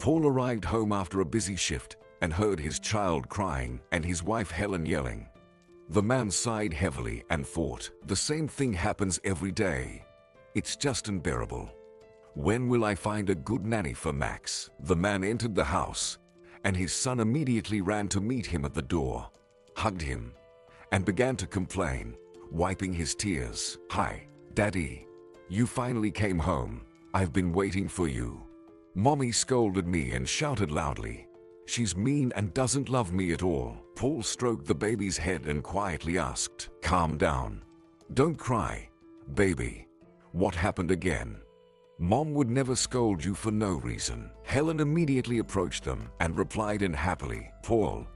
Paul arrived home after a busy shift and heard his child crying and his wife Helen yelling. The man sighed heavily and thought, the same thing happens every day. It's just unbearable. When will I find a good nanny for Max? The man entered the house, and his son immediately ran to meet him at the door, hugged him, and began to complain, wiping his tears. "Hi, Daddy. You finally came home. I've been waiting for you." Mommy scolded me and shouted loudly. "She's mean and doesn't love me at all." Paul stroked the baby's head and quietly asked, "Calm down. Don't cry, baby. What happened again?" "Mom would never scold you for no reason." Helen immediately approached them and replied unhappily, "Paul,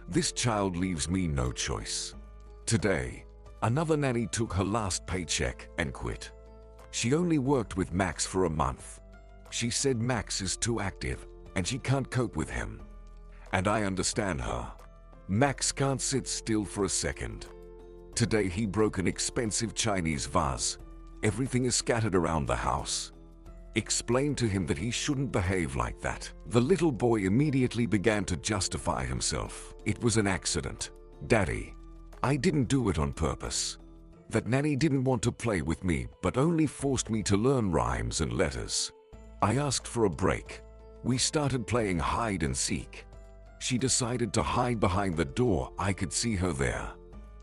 this child leaves me no choice. Today, another nanny took her last paycheck and quit. She only worked with Max for a month. She said Max is too active and she can't cope with him. And I understand her. Max can't sit still for a second. Today he broke an expensive Chinese vase. Everything is scattered around the house. Explain to him that he shouldn't behave like that." The little boy immediately began to justify himself. "It was an accident, Daddy. I didn't do it on purpose. That nanny didn't want to play with me but only forced me to learn rhymes and letters. I asked for a break. We started playing hide and seek. She decided to hide behind the door. I could see her there.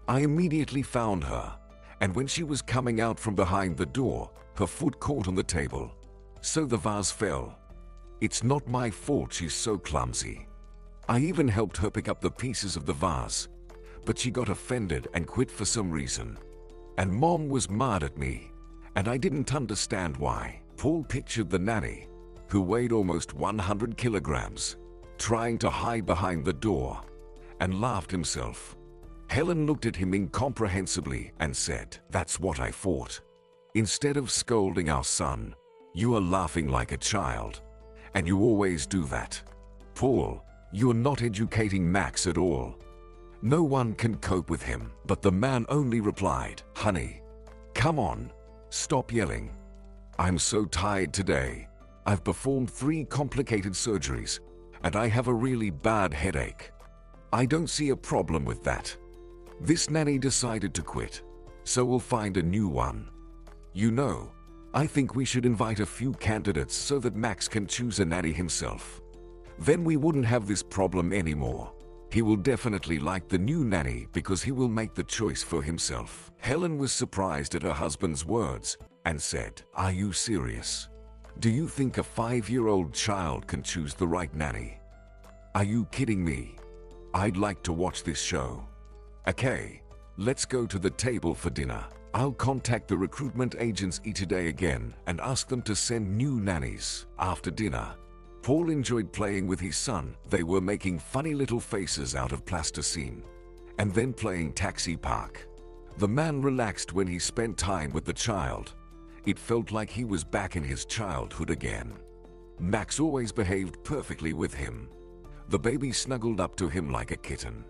I immediately found her, and when she was coming out from behind the door, her foot caught on the table. So the vase fell. It's not my fault she's so clumsy. I even helped her pick up the pieces of the vase, but she got offended and quit for some reason. And Mom was mad at me, and I didn't understand why." Paul pictured the nanny, who weighed almost 100 kilograms, trying to hide behind the door, and laughed himself. Helen looked at him incomprehensibly and said, "That's what I thought. Instead of scolding our son, you are laughing like a child, and you always do that. Paul, you're not educating Max at all. No one can cope with him." But the man only replied, "Honey, come on, stop yelling. I'm so tired today. I've performed 3 complicated surgeries, and I have a really bad headache. I don't see a problem with that. This nanny decided to quit, so we'll find a new one. You know, I think we should invite a few candidates so that Max can choose a nanny himself. Then we wouldn't have this problem anymore. He will definitely like the new nanny because he will make the choice for himself." Helen was surprised at her husband's words and said, "Are you serious? Do you think a 5-year-old child can choose the right nanny? Are you kidding me? I'd like to watch this show. Okay, let's go to the table for dinner. I'll contact the recruitment agency today again and ask them to send new nannies." After dinner, Paul enjoyed playing with his son. They were making funny little faces out of plasticine and then playing taxi park. The man relaxed when he spent time with the child. It felt like he was back in his childhood again. Max always behaved perfectly with him. The baby snuggled up to him like a kitten.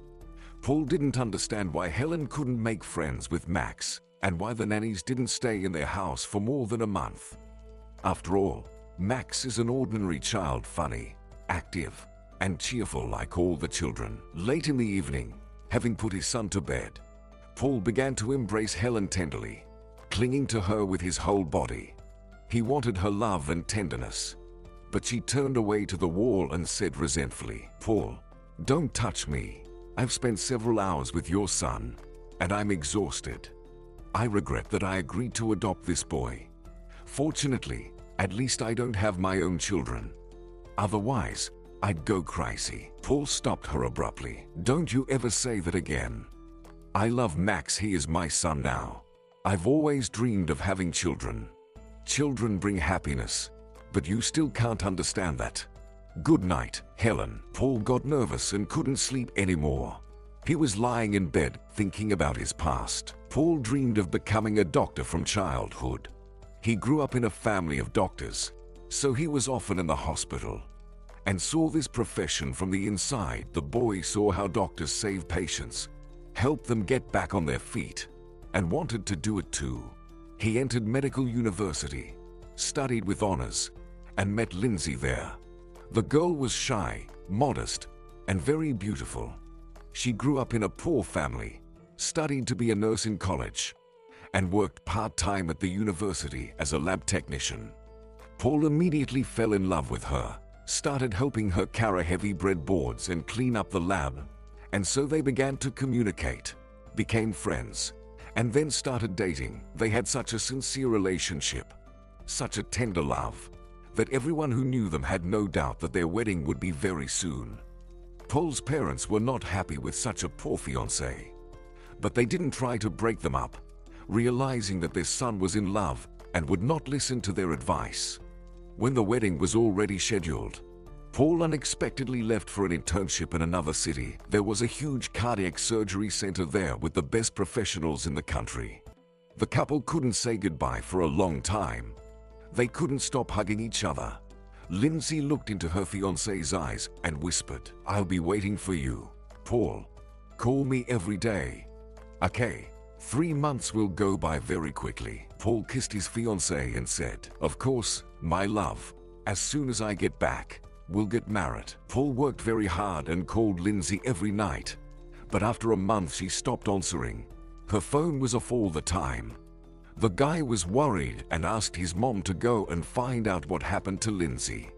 Paul didn't understand why Helen couldn't make friends with Max and why the nannies didn't stay in their house for more than a month. After all, Max is an ordinary child, funny, active, and cheerful like all the children. Late in the evening, having put his son to bed, Paul began to embrace Helen tenderly, clinging to her with his whole body. He wanted her love and tenderness, but she turned away to the wall and said resentfully, "Paul, don't touch me. I've spent several hours with your son, and I'm exhausted. I regret that I agreed to adopt this boy. Fortunately, at least I don't have my own children. Otherwise, I'd go crazy." Paul stopped her abruptly. "Don't you ever say that again. I love Max. He is my son now. I've always dreamed of having children. Children bring happiness, but you still can't understand that. Good night, Helen." Paul got nervous and couldn't sleep anymore. He was lying in bed thinking about his past. Paul dreamed of becoming a doctor from childhood. He grew up in a family of doctors, so he was often in the hospital and saw this profession from the inside. The boy saw how doctors save patients, help them get back on their feet, and wanted to do it too. He entered medical university, studied with honors, and met Lindsay there. The girl was shy, modest, and very beautiful. She grew up in a poor family, studied to be a nurse in college, and worked part-time at the university as a lab technician. Paul immediately fell in love with her, started helping her carry heavy breadboards and clean up the lab, and so they began to communicate, became friends, and then started dating. They had such a sincere relationship, such a tender love, that everyone who knew them had no doubt that their wedding would be very soon. Paul's parents were not happy with such a poor fiancé, but they didn't try to break them up, realizing that their son was in love and would not listen to their advice. When the wedding was already scheduled, Paul unexpectedly left for an internship in another city. There was a huge cardiac surgery center there with the best professionals in the country. The couple couldn't say goodbye for a long time. They couldn't stop hugging each other. Lindsay looked into her fiancé's eyes and whispered, "I'll be waiting for you, Paul. Call me every day." Okay. 3 months will go by very quickly. Paul kissed his fiancée and said, "Of course, my love. As soon as I get back, we'll get married." Paul worked very hard and called Lindsay every night. But after a month she stopped answering. Her phone was off all the time. The guy was worried and asked his mom to go and find out what happened to Lindsay.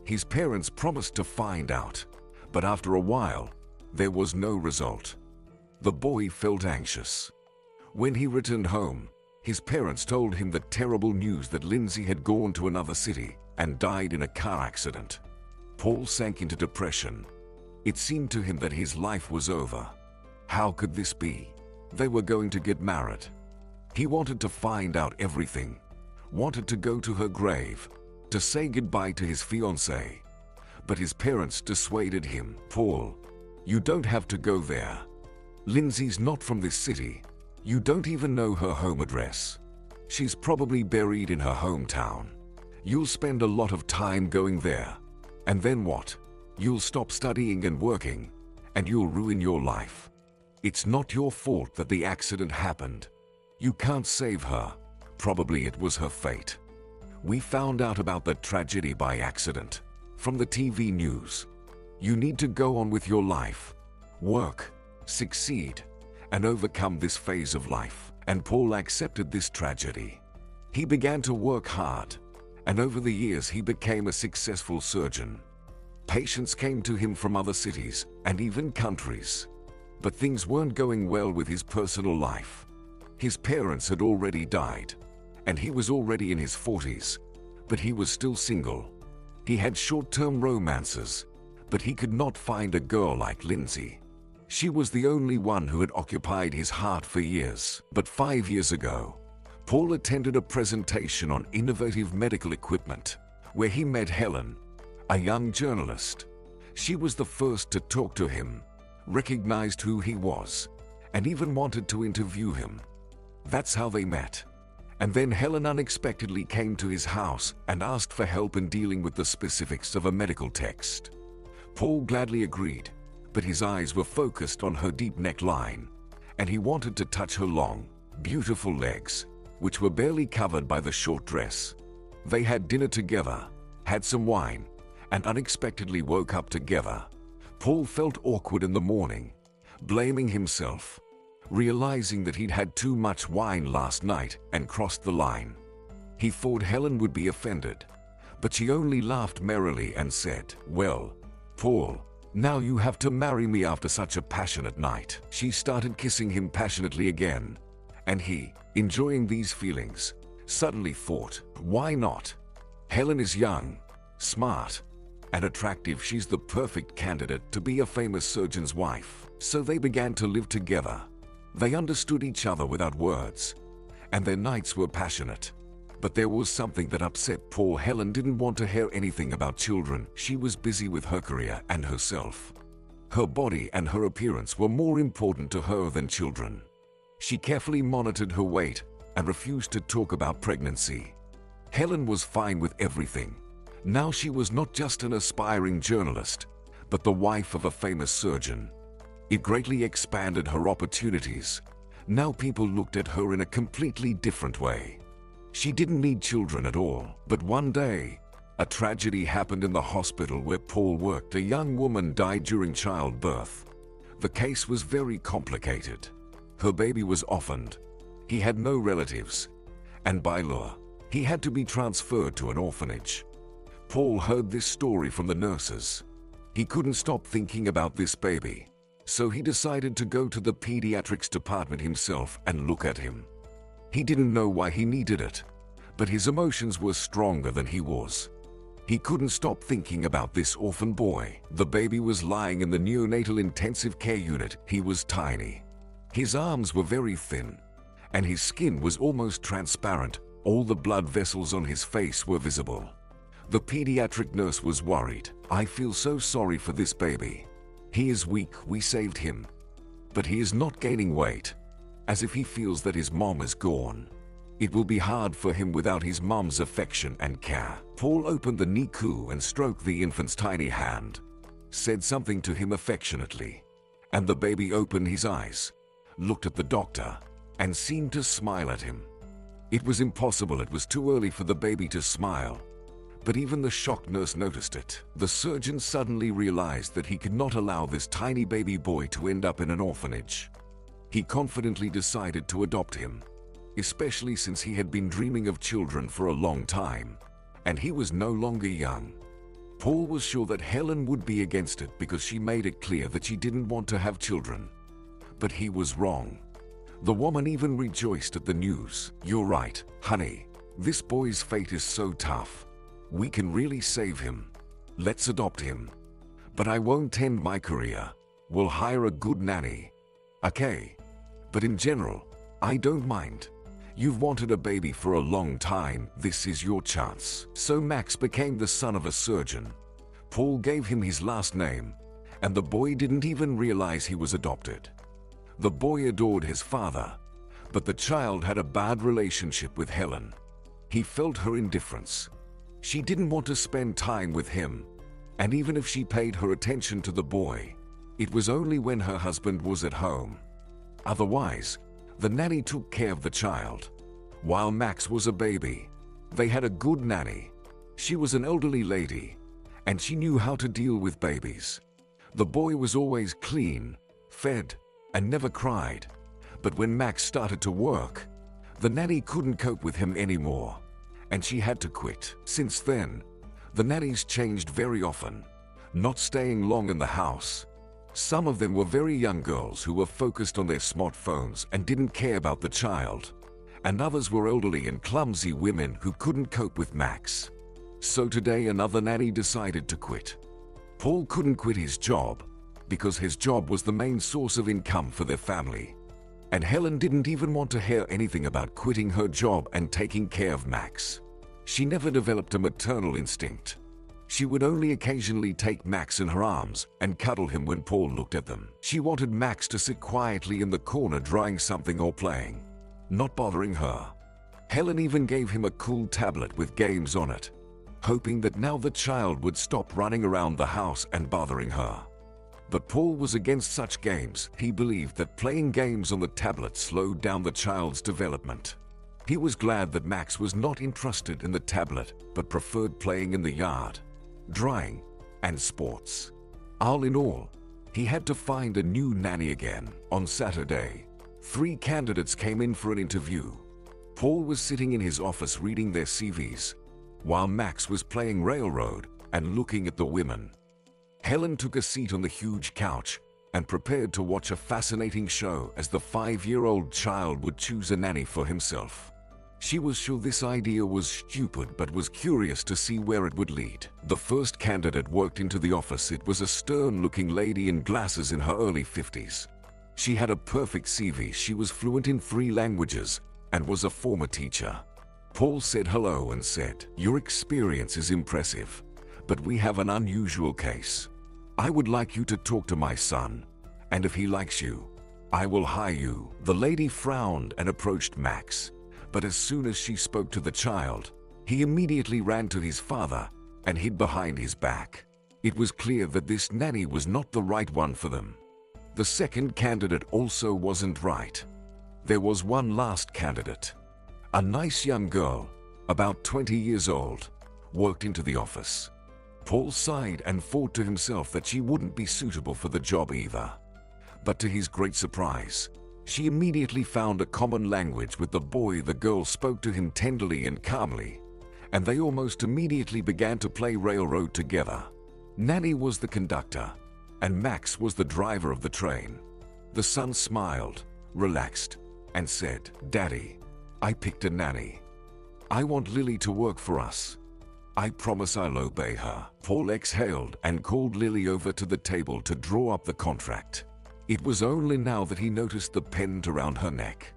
His parents promised to find out, but after a while, there was no result. The boy felt anxious. When he returned home, his parents told him the terrible news that Lindsay had gone to another city and died in a car accident. Paul sank into depression. It seemed to him that his life was over. How could this be? They were going to get married. He wanted to find out everything, wanted to go to her grave, to say goodbye to his fiancée. But his parents dissuaded him. "Paul, you don't have to go there. Lindsay's not from this city. You don't even know her home address. She's probably buried in her hometown. You'll spend a lot of time going there. And then what? You'll stop studying and working, and you'll ruin your life. It's not your fault that the accident happened. You can't save her. Probably it was her fate. We found out about the tragedy by accident from the TV news. You need to go on with your life, work, succeed, and overcome this phase of life." And Paul accepted this tragedy. He began to work hard, and over the years he became a successful surgeon. Patients came to him from other cities and even countries. But things weren't going well with his personal life. His parents had already died, and he was already in his 40s, but he was still single. He had short-term romances, but he could not find a girl like Lindsay. She was the only one who had occupied his heart for years. But 5 years ago, Paul attended a presentation on innovative medical equipment, where he met Helen, a young journalist. She was the first to talk to him, recognized who he was, and even wanted to interview him. That's how they met. And then Helen unexpectedly came to his house and asked for help in dealing with the specifics of a medical text. Paul gladly agreed, but his eyes were focused on her deep neckline, and he wanted to touch her long, beautiful legs, which were barely covered by the short dress. They had dinner together, had some wine, and unexpectedly woke up together. Paul felt awkward in the morning, blaming himself, realizing that he'd had too much wine last night and crossed the line. He thought Helen would be offended, but she only laughed merrily and said, "Well, Paul, now you have to marry me after such a passionate night." She started kissing him passionately again, and he, enjoying these feelings, suddenly thought, why not? Helen is young, smart, and attractive. She's the perfect candidate to be a famous surgeon's wife. So they began to live together. They understood each other without words, and their nights were passionate. But there was something that upset Paul. Helen didn't want to hear anything about children. She was busy with her career and herself. Her body and her appearance were more important to her than children. She carefully monitored her weight and refused to talk about pregnancy. Helen was fine with everything. Now she was not just an aspiring journalist, but the wife of a famous surgeon. It greatly expanded her opportunities. Now people looked at her in a completely different way. She didn't need children at all. But one day, A tragedy happened in the hospital where Paul worked. A young woman died during childbirth. The case was very complicated. Her baby was orphaned. He had no relatives, and by law, he had to be transferred to an orphanage. Paul heard this story from the nurses. He couldn't stop thinking about this baby, so he decided to go to the pediatrics department himself and look at him. He didn't know why he needed it, but his emotions were stronger than he was. He couldn't stop thinking about this orphan boy. The baby was lying in the neonatal intensive care unit. He was tiny. His arms were very thin, and his skin was almost transparent. All the blood vessels on his face were visible. The pediatric nurse was worried. "I feel so sorry for this baby. He is weak, we saved him. But he is not gaining weight, as if he feels that his mom is gone. It will be hard for him without his mom's affection and care." Paul opened the NICU and stroked the infant's tiny hand, said something to him affectionately, and the baby opened his eyes, looked at the doctor, and seemed to smile at him. It was impossible. It was too early for the baby to smile. But even the shocked nurse noticed it. The surgeon suddenly realized that he could not allow this tiny baby boy to end up in an orphanage. He confidently decided to adopt him, especially since he had been dreaming of children for a long time, and he was no longer young. Paul was sure that Helen would be against it because she made it clear that she didn't want to have children. But he was wrong. The woman even rejoiced at the news. "You're right, honey. This boy's fate is so tough. We can really save him. Let's adopt him. But I won't end my career. We'll hire a good nanny. Okay. But in general, I don't mind. You've wanted a baby for a long time. This is your chance." So Max became the son of a surgeon. Paul gave him his last name, and the boy didn't even realize he was adopted. The boy adored his father, but the child had a bad relationship with Helen. He felt her indifference. She didn't want to spend time with him, and even if she paid her attention to the boy, it was only when her husband was at home. Otherwise, the nanny took care of the child. While Max was a baby, they had a good nanny. She was an elderly lady, and she knew how to deal with babies. The boy was always clean, fed, and never cried. But when Max started to work, the nanny couldn't cope with him anymore, and she had to quit. Since then, the nannies changed very often, not staying long in the house. Some of them were very young girls who were focused on their smartphones and didn't care about the child, and others were elderly and clumsy women who couldn't cope with Max. So today another nanny decided to quit. Paul couldn't quit his job because his job was the main source of income for their family. And Helen didn't even want to hear anything about quitting her job and taking care of Max. She never developed a maternal instinct. She would only occasionally take Max in her arms and cuddle him when Paul looked at them. She wanted Max to sit quietly in the corner drawing something or playing, not bothering her. Helen even gave him a cool tablet with games on it, hoping that now the child would stop running around the house and bothering her. But Paul was against such games. He believed that playing games on the tablet slowed down the child's development. He was glad that Max was not interested in the tablet, but preferred playing in the yard, drawing, and sports. All in all, he had to find a new nanny again. On Saturday, 3 candidates came in for an interview. Paul was sitting in his office reading their CVs, while Max was playing railroad and looking at the women. Helen took a seat on the huge couch and prepared to watch a fascinating show as the 5-year-old child would choose a nanny for himself. She was sure this idea was stupid but was curious to see where it would lead. The first candidate walked into the office. It was a stern-looking lady in glasses in her early 50s. She had a perfect CV. She was fluent in 3 languages and was a former teacher. Paul said hello and said, "Your experience is impressive, but we have an unusual case. I would like you to talk to my son, and if he likes you, I will hire you." The lady frowned and approached Max, but as soon as she spoke to the child, he immediately ran to his father and hid behind his back. It was clear that this nanny was not the right one for them. The second candidate also wasn't right. There was one last candidate. A nice young girl, about 20 years old, worked into the office. Paul sighed and thought to himself that she wouldn't be suitable for the job either. But to his great surprise, she immediately found a common language with the boy. The girl spoke to him tenderly and calmly, and they almost immediately began to play railroad together. Nanny was the conductor, and Max was the driver of the train. The son smiled, relaxed, and said, "Daddy, I picked a nanny. I want Lily to work for us. I promise I'll obey her." Paul exhaled and called Lily over to the table to draw up the contract. It was only now that he noticed the pendant around her neck.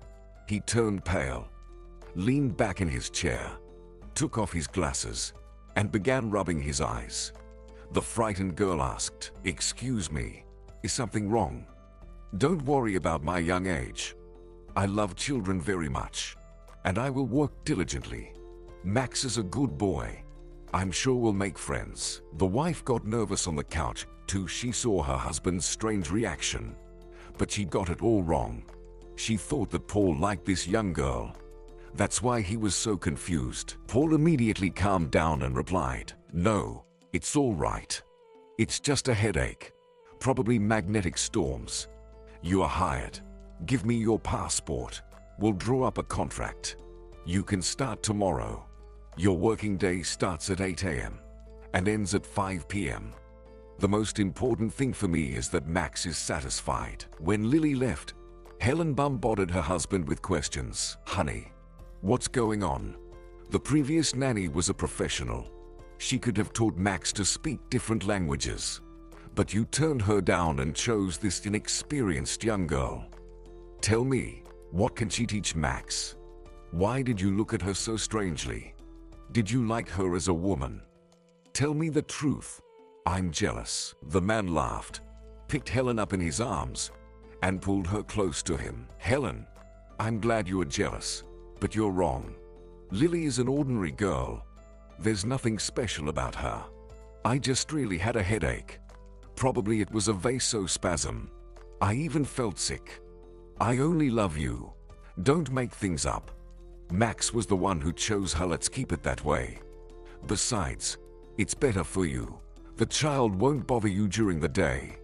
He turned pale, leaned back in his chair, took off his glasses, and began rubbing his eyes. The frightened girl asked, "Excuse me, is something wrong?" "Don't worry about my young age. I love children very much, and I will work diligently. Max is a good boy. I'm sure we'll make friends." The wife got nervous on the couch too. She saw her husband's strange reaction, but she got it all wrong. She thought that Paul liked this young girl. That's why he was so confused. Paul immediately calmed down and replied, "No, it's all right. It's just a headache, probably magnetic storms. You are hired. Give me your passport. We'll draw up a contract. You can start tomorrow. Your working day starts at 8 a.m. and ends at 5 p.m. The most important thing for me is that Max is satisfied." When Lily left, Helen bombarded her husband with questions. "Honey, what's going on? The previous nanny was a professional. She could have taught Max to speak different languages, but you turned her down and chose this inexperienced young girl. Tell me, what can she teach Max? Why did you look at her so strangely? Did you like her as a woman? Tell me the truth. I'm jealous." The man laughed, picked Helen up in his arms, and pulled her close to him. "Helen, I'm glad you are jealous, but you're wrong. Lily is an ordinary girl. There's nothing special about her. I just really had a headache. Probably it was a vasospasm. I even felt sick. I only love you. Don't make things up. Max was the one who chose her. Let's keep it that way. Besides, it's better for you. The child won't bother you during the day.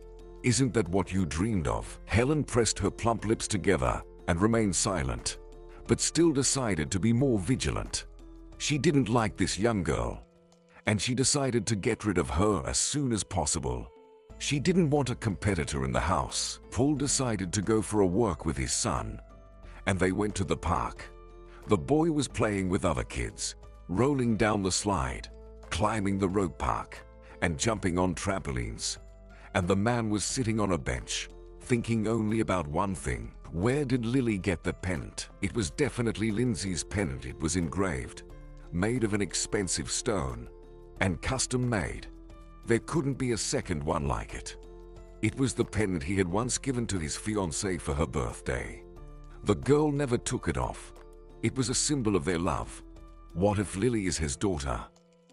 Isn't that what you dreamed of?" Helen pressed her plump lips together and remained silent, but still decided to be more vigilant. She didn't like this young girl, and she decided to get rid of her as soon as possible. She didn't want a competitor in the house. Paul decided to go for a walk with his son, and they went to the park. The boy was playing with other kids, rolling down the slide, climbing the rope park, and jumping on trampolines. And the man was sitting on a bench, thinking only about one thing. Where did Lily get the pendant? It was definitely Lindsay's pendant. It was engraved, made of an expensive stone, and custom made. There couldn't be a second one like it. It was the pendant he had once given to his fiancée for her birthday. The girl never took it off. It was a symbol of their love. What if Lily is his daughter?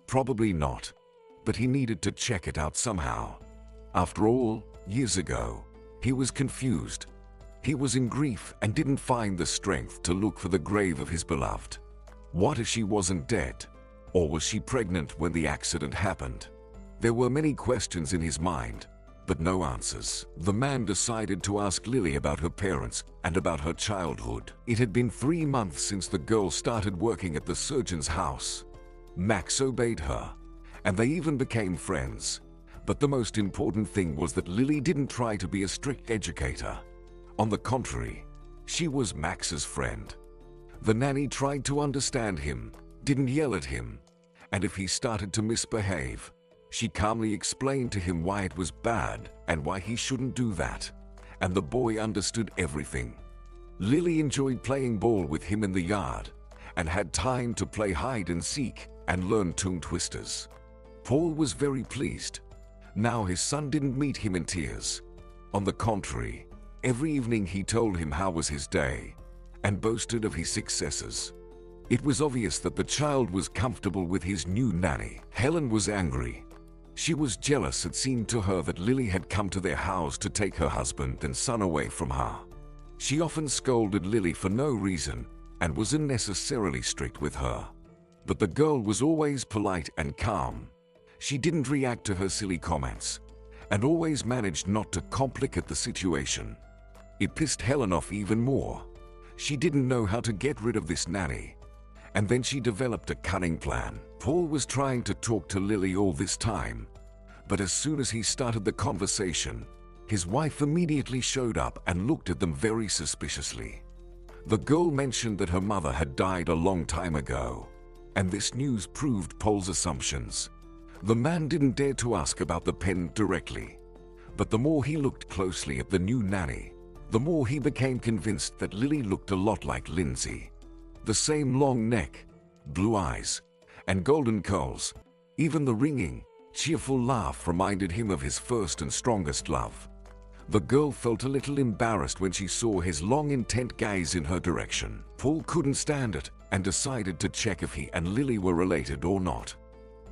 Probably not, but he needed to check it out somehow. After all, years ago, he was confused. He was in grief and didn't find the strength to look for the grave of his beloved. What if she wasn't dead? Or was she pregnant when the accident happened? There were many questions in his mind, but no answers. The man decided to ask Lily about her parents and about her childhood. It had been 3 months since the girl started working at the surgeon's house. Max obeyed her, and they even became friends. But the most important thing was that Lily didn't try to be a strict educator. On the contrary, she was Max's friend. The nanny tried to understand him, didn't yell at him, and if he started to misbehave, she calmly explained to him why it was bad and why he shouldn't do that, and the boy understood everything. Lily enjoyed playing ball with him in the yard and had time to play hide and seek and learn tongue twisters. Paul was very pleased. Now his son didn't meet him in tears. On the contrary, every evening he told him how was his day and boasted of his successes. It was obvious that the child was comfortable with his new nanny. Helen was angry. She was jealous. It seemed to her that Lily had come to their house to take her husband and son away from her. She often scolded Lily for no reason and was unnecessarily strict with her. But the girl was always polite and calm. She didn't react to her silly comments and always managed not to complicate the situation. It pissed Helen off even more. She didn't know how to get rid of this nanny, and then she developed a cunning plan. Paul was trying to talk to Lily all this time, but as soon as he started the conversation, his wife immediately showed up and looked at them very suspiciously. The girl mentioned that her mother had died a long time ago, and this news proved Paul's assumptions. The man didn't dare to ask about the pen directly, but the more he looked closely at the new nanny, the more he became convinced that Lily looked a lot like Lindsay. The same long neck, blue eyes, and golden curls. Even the ringing, cheerful laugh reminded him of his first and strongest love. The girl felt a little embarrassed when she saw his long, intent gaze in her direction. Paul couldn't stand it and decided to check if he and Lily were related or not.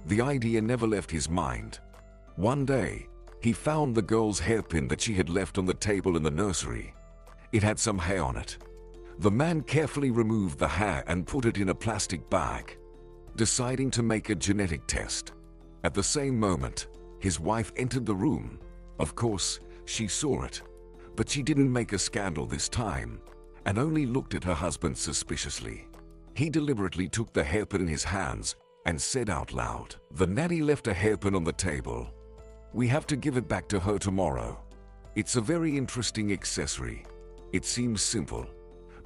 The idea never left his mind. One day, he found the girl's hairpin that she had left on the table in the nursery. It had some hair on it. The man carefully removed the hair and put it in a plastic bag, deciding to make a genetic test. At the same moment, his wife entered the room. Of course, she saw it, but she didn't make a scandal this time and only looked at her husband suspiciously. He deliberately took the hairpin in his hands and said out loud, "The nanny left a hairpin on the table. We have to give it back to her tomorrow. It's a very interesting accessory. It seems simple,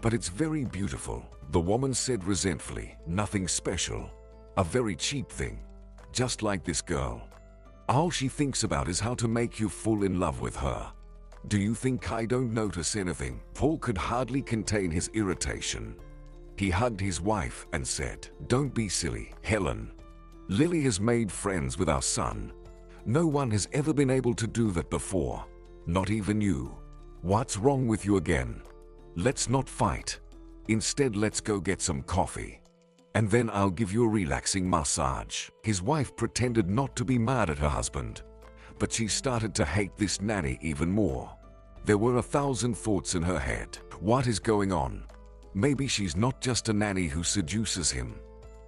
but it's very beautiful," the woman said resentfully. "Nothing special. A very cheap thing. Just like this girl. All she thinks about is how to make you fall in love with her. Do you think I don't notice anything?" Paul could hardly contain his irritation. He hugged his wife and said, "Don't be silly, Helen. Lily has made friends with our son. No one has ever been able to do that before. Not even you. What's wrong with you again? Let's not fight. Instead, let's go get some coffee, and then I'll give you a relaxing massage." His wife pretended not to be mad at her husband, but she started to hate this nanny even more. There were 1,000 thoughts in her head. What is going on? Maybe she's not just a nanny who seduces him.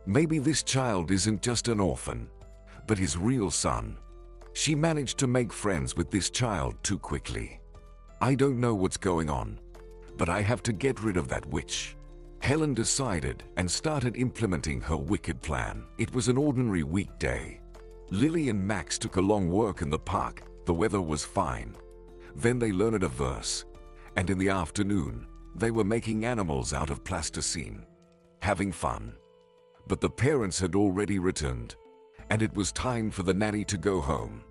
Maybe this child isn't just an orphan, but his real son. She managed to make friends with this child too quickly. I don't know what's going on, but I have to get rid of that witch. Helen decided and started implementing her wicked plan. It was an ordinary weekday. Lily and Max took a long walk in the park. The weather was fine. Then they learned a verse, and in the afternoon, they were making animals out of plasticine, having fun. But the parents had already returned, and it was time for the nanny to go home.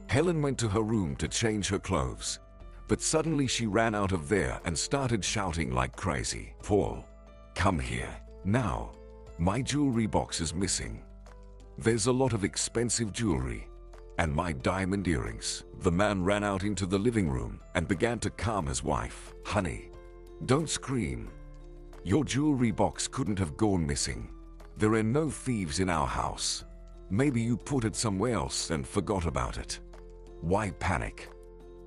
Helen went to her room to change her clothes, but suddenly she ran out of there and started shouting like crazy. "Paul, come here. Now, my jewelry box is missing. There's a lot of expensive jewelry, and my diamond earrings." The man ran out into the living room and began to calm his wife. "Honey, don't scream. Your jewelry box couldn't have gone missing. There are no thieves in our house. Maybe you put it somewhere else and forgot about it. Why panic?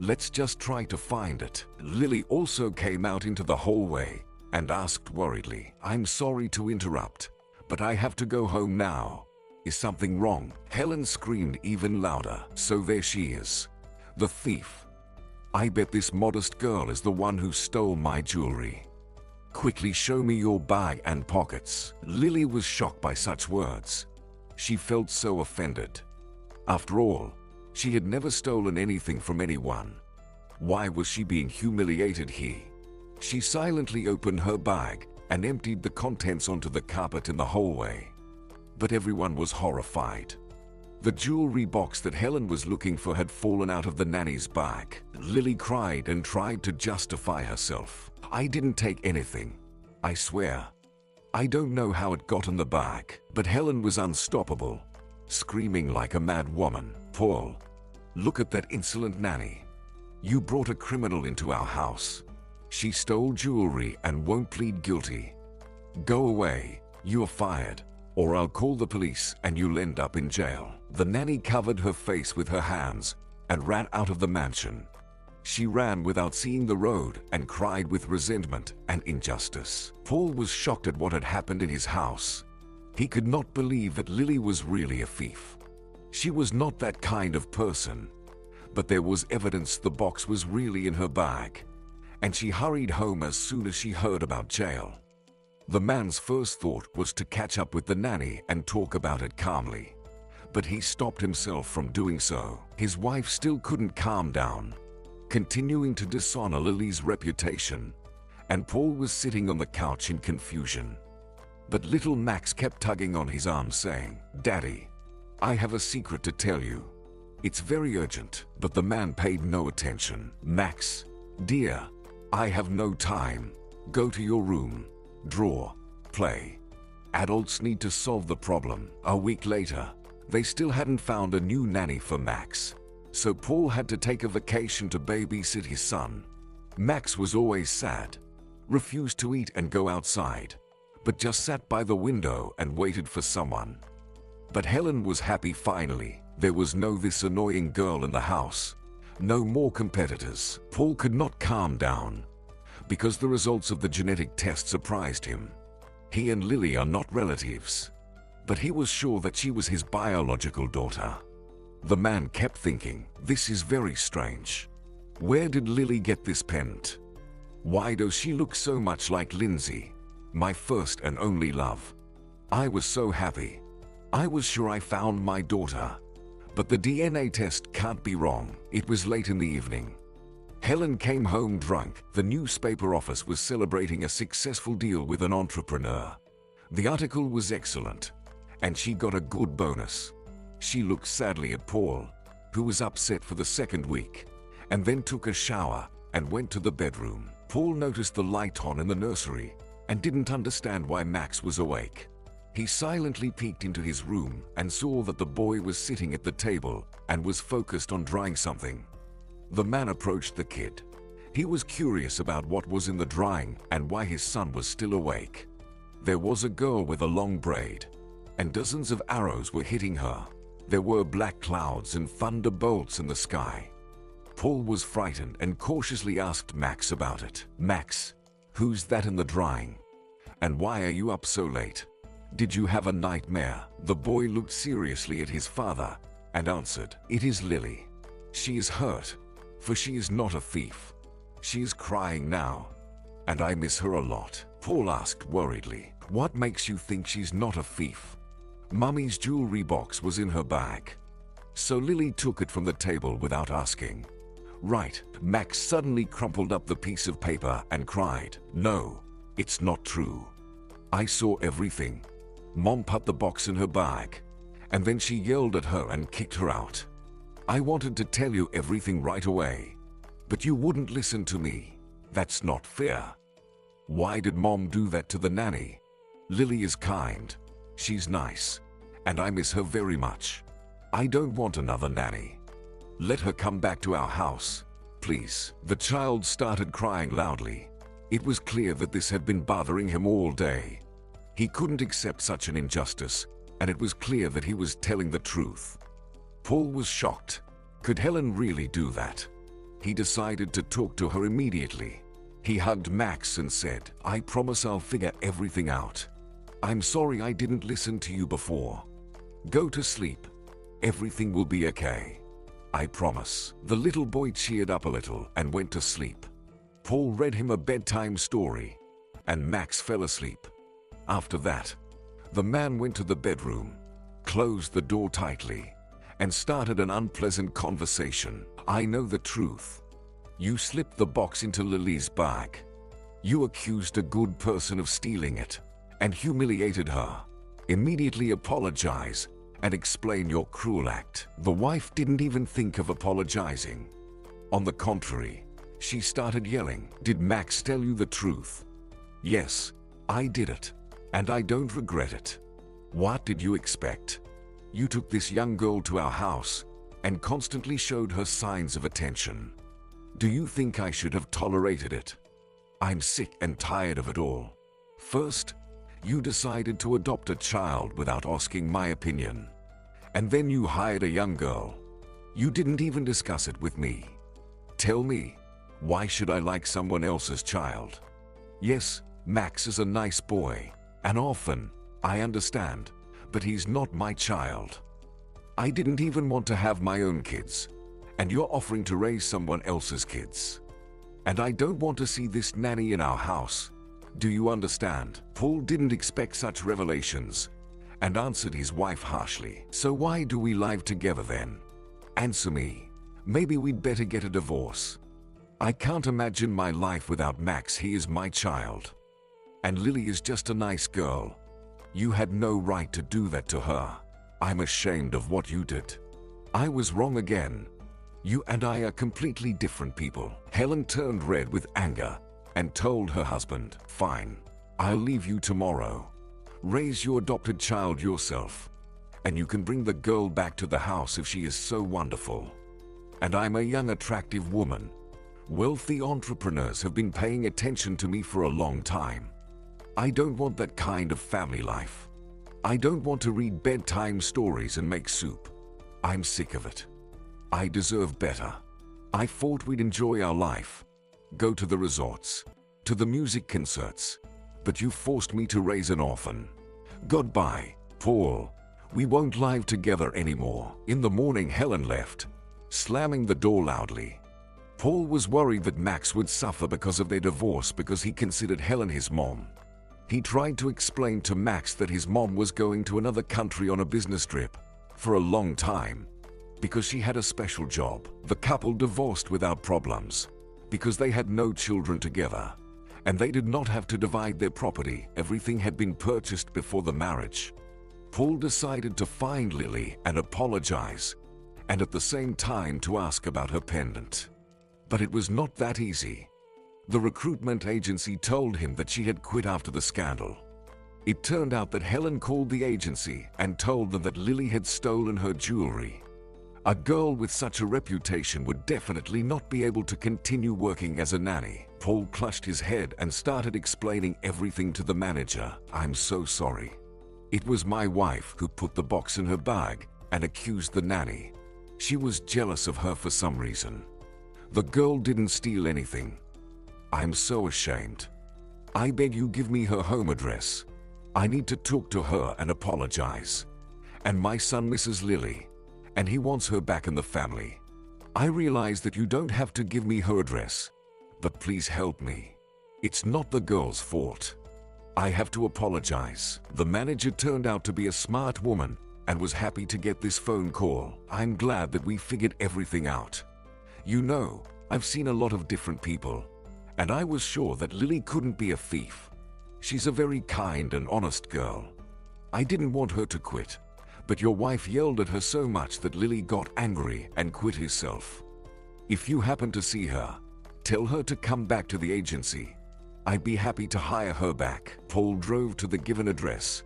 Let's just try to find it." Lily also came out into the hallway and asked worriedly, "I'm sorry to interrupt, but I have to go home now. Is something wrong?" Helen screamed even louder. "So there she is, the thief. I bet this modest girl is the one who stole my jewelry. Quickly show me your bag and pockets." Lily was shocked by such words. She felt so offended. After all, she had never stolen anything from anyone. Why was she being humiliated here? She silently opened her bag and emptied the contents onto the carpet in the hallway. But everyone was horrified. The jewelry box that Helen was looking for had fallen out of the nanny's bag. Lily cried and tried to justify herself. "I didn't take anything. I swear. I don't know how it got in the bag." But Helen was unstoppable, screaming like a mad woman. "Paul, look at that insolent nanny. You brought a criminal into our house. She stole jewelry and won't plead guilty. Go away. You're fired, or I'll call the police and you'll end up in jail." The nanny covered her face with her hands and ran out of the mansion. She ran without seeing the road and cried with resentment and injustice. Paul was shocked at what had happened in his house. He could not believe that Lily was really a thief. She was not that kind of person. But there was evidence the box was really in her bag, and she hurried home as soon as she heard about jail. The man's first thought was to catch up with the nanny and talk about it calmly. But he stopped himself from doing so. His wife still couldn't calm down, continuing to dishonor Lily's reputation, and Paul was sitting on the couch in confusion. But little Max kept tugging on his arm saying, "Daddy, I have a secret to tell you. It's very urgent." But the man paid no attention. "Max, dear, I have no time. Go to your room. Draw. Play. Adults need to solve the problem." A week later, they still hadn't found a new nanny for Max, so Paul had to take a vacation to babysit his son. Max was always sad, refused to eat and go outside, but just sat by the window and waited for someone. But Helen was happy finally. There was no this annoying girl in the house. No more competitors. Paul could not calm down, because the results of the genetic test surprised him. He and Lily are not relatives, but he was sure that she was his biological daughter. The man kept thinking, "This is very strange. Where did Lily get this pendant? Why does she look so much like Lindsay, my first and only love? I was so happy. I was sure I found my daughter. But the DNA test can't be wrong." It was late in the evening. Helen came home drunk. The newspaper office was celebrating a successful deal with an entrepreneur. The article was excellent, and she got a good bonus. She looked sadly at Paul, who was upset for the second week, and then took a shower and went to the bedroom. Paul noticed the light on in the nursery and didn't understand why Max was awake. He silently peeked into his room and saw that the boy was sitting at the table and was focused on drying something. The man approached the kid. He was curious about what was in the drying and why his son was still awake. There was a girl with a long braid, and dozens of arrows were hitting her. There were black clouds and thunderbolts in the sky. Paul was frightened and cautiously asked Max about it. "Max, who's that in the drying? And why are you up so late? Did you have a nightmare?" The boy looked seriously at his father and answered, "It is Lily. She is hurt, for she is not a thief. She is crying now, and I miss her a lot." Paul asked worriedly, "What makes you think she's not a thief?" Mummy's jewelry box was in her bag, so Lily took it from the table without asking. "Right." Max suddenly crumpled up the piece of paper and cried, "No, it's not true. I saw everything. Mom put the box in her bag, and then she yelled at her and kicked her out. I wanted to tell you everything right away, but you wouldn't listen to me. That's not fair. Why did Mom do that to the nanny? Lily is kind. She's nice, and I miss her very much. I don't want another nanny. Let her come back to our house, please." The child started crying loudly. It was clear that this had been bothering him all day. He couldn't accept such an injustice, and it was clear that he was telling the truth. Paul was shocked. Could Helen really do that? He decided to talk to her immediately. He hugged Max and said, "I promise I'll figure everything out. I'm sorry I didn't listen to you before. Go to sleep. Everything will be okay. I promise." The little boy cheered up a little and went to sleep. Paul read him a bedtime story, and Max fell asleep. After that, the man went to the bedroom, closed the door tightly, and started an unpleasant conversation. "I know the truth. You slipped the box into Lily's bag. You accused a good person of stealing it and humiliated her. Immediately apologize and explain your cruel act." The wife didn't even think of apologizing. On the contrary, she started yelling, "Did Max tell you the truth?" "Yes, I did it, and I don't regret it. What did you expect? You took this young girl to our house and constantly showed her signs of attention. Do you think I should have tolerated it? I'm sick and tired of it all. First, you decided to adopt a child without asking my opinion. And then you hired a young girl. You didn't even discuss it with me. Tell me, why should I like someone else's child? Yes, Max is a nice boy, an orphan, I understand, but he's not my child. I didn't even want to have my own kids, and you're offering to raise someone else's kids. And I don't want to see this nanny in our house. Do you understand? Paul didn't expect such revelations and answered his wife harshly. So why do we live together then? Answer me. Maybe we'd better get a divorce. I can't imagine my life without Max. He is my child. And Lily is just a nice girl. You had no right to do that to her. I'm ashamed of what you did. I was wrong again. You and I are completely different people. Helen turned red with anger and told her husband, "Fine, I'll leave you tomorrow. Raise your adopted child yourself, and you can bring the girl back to the house if she is so wonderful. And I'm a young, attractive woman. Wealthy entrepreneurs have been paying attention to me for a long time. I don't want that kind of family life. I don't want to read bedtime stories and make soup. I'm sick of it. I deserve better. I thought we'd enjoy our life, go to the resorts, to the music concerts, but you forced me to raise an orphan. Goodbye, Paul. We won't live together anymore." In the morning, Helen left, slamming the door loudly. Paul was worried that Max would suffer because of their divorce because he considered Helen his mom. He tried to explain to Max that his mom was going to another country on a business trip for a long time because she had a special job. The couple divorced without problems because they had no children together, and they did not have to divide their property. Everything had been purchased before the marriage. Paul decided to find Lily and apologize, and at the same time to ask about her pendant. But it was not that easy. The recruitment agency told him that she had quit after the scandal. It turned out that Helen called the agency and told them that Lily had stolen her jewelry. A girl with such a reputation would definitely not be able to continue working as a nanny. Paul clutched his head and started explaining everything to the manager. "I'm so sorry. It was my wife who put the box in her bag and accused the nanny. She was jealous of her for some reason. The girl didn't steal anything. I'm so ashamed. I beg you give me her home address. I need to talk to her and apologize. And my son misses Lily, and he wants her back in the family. I realize that you don't have to give me her address, but please help me. It's not the girl's fault. I have to apologize." The manager turned out to be a smart woman and was happy to get this phone call. "I'm glad that we figured everything out. You know, I've seen a lot of different people, and I was sure that Lily couldn't be a thief. She's a very kind and honest girl. I didn't want her to quit, but your wife yelled at her so much that Lily got angry and quit herself. If you happen to see her, tell her to come back to the agency. I'd be happy to hire her back." Paul drove to the given address,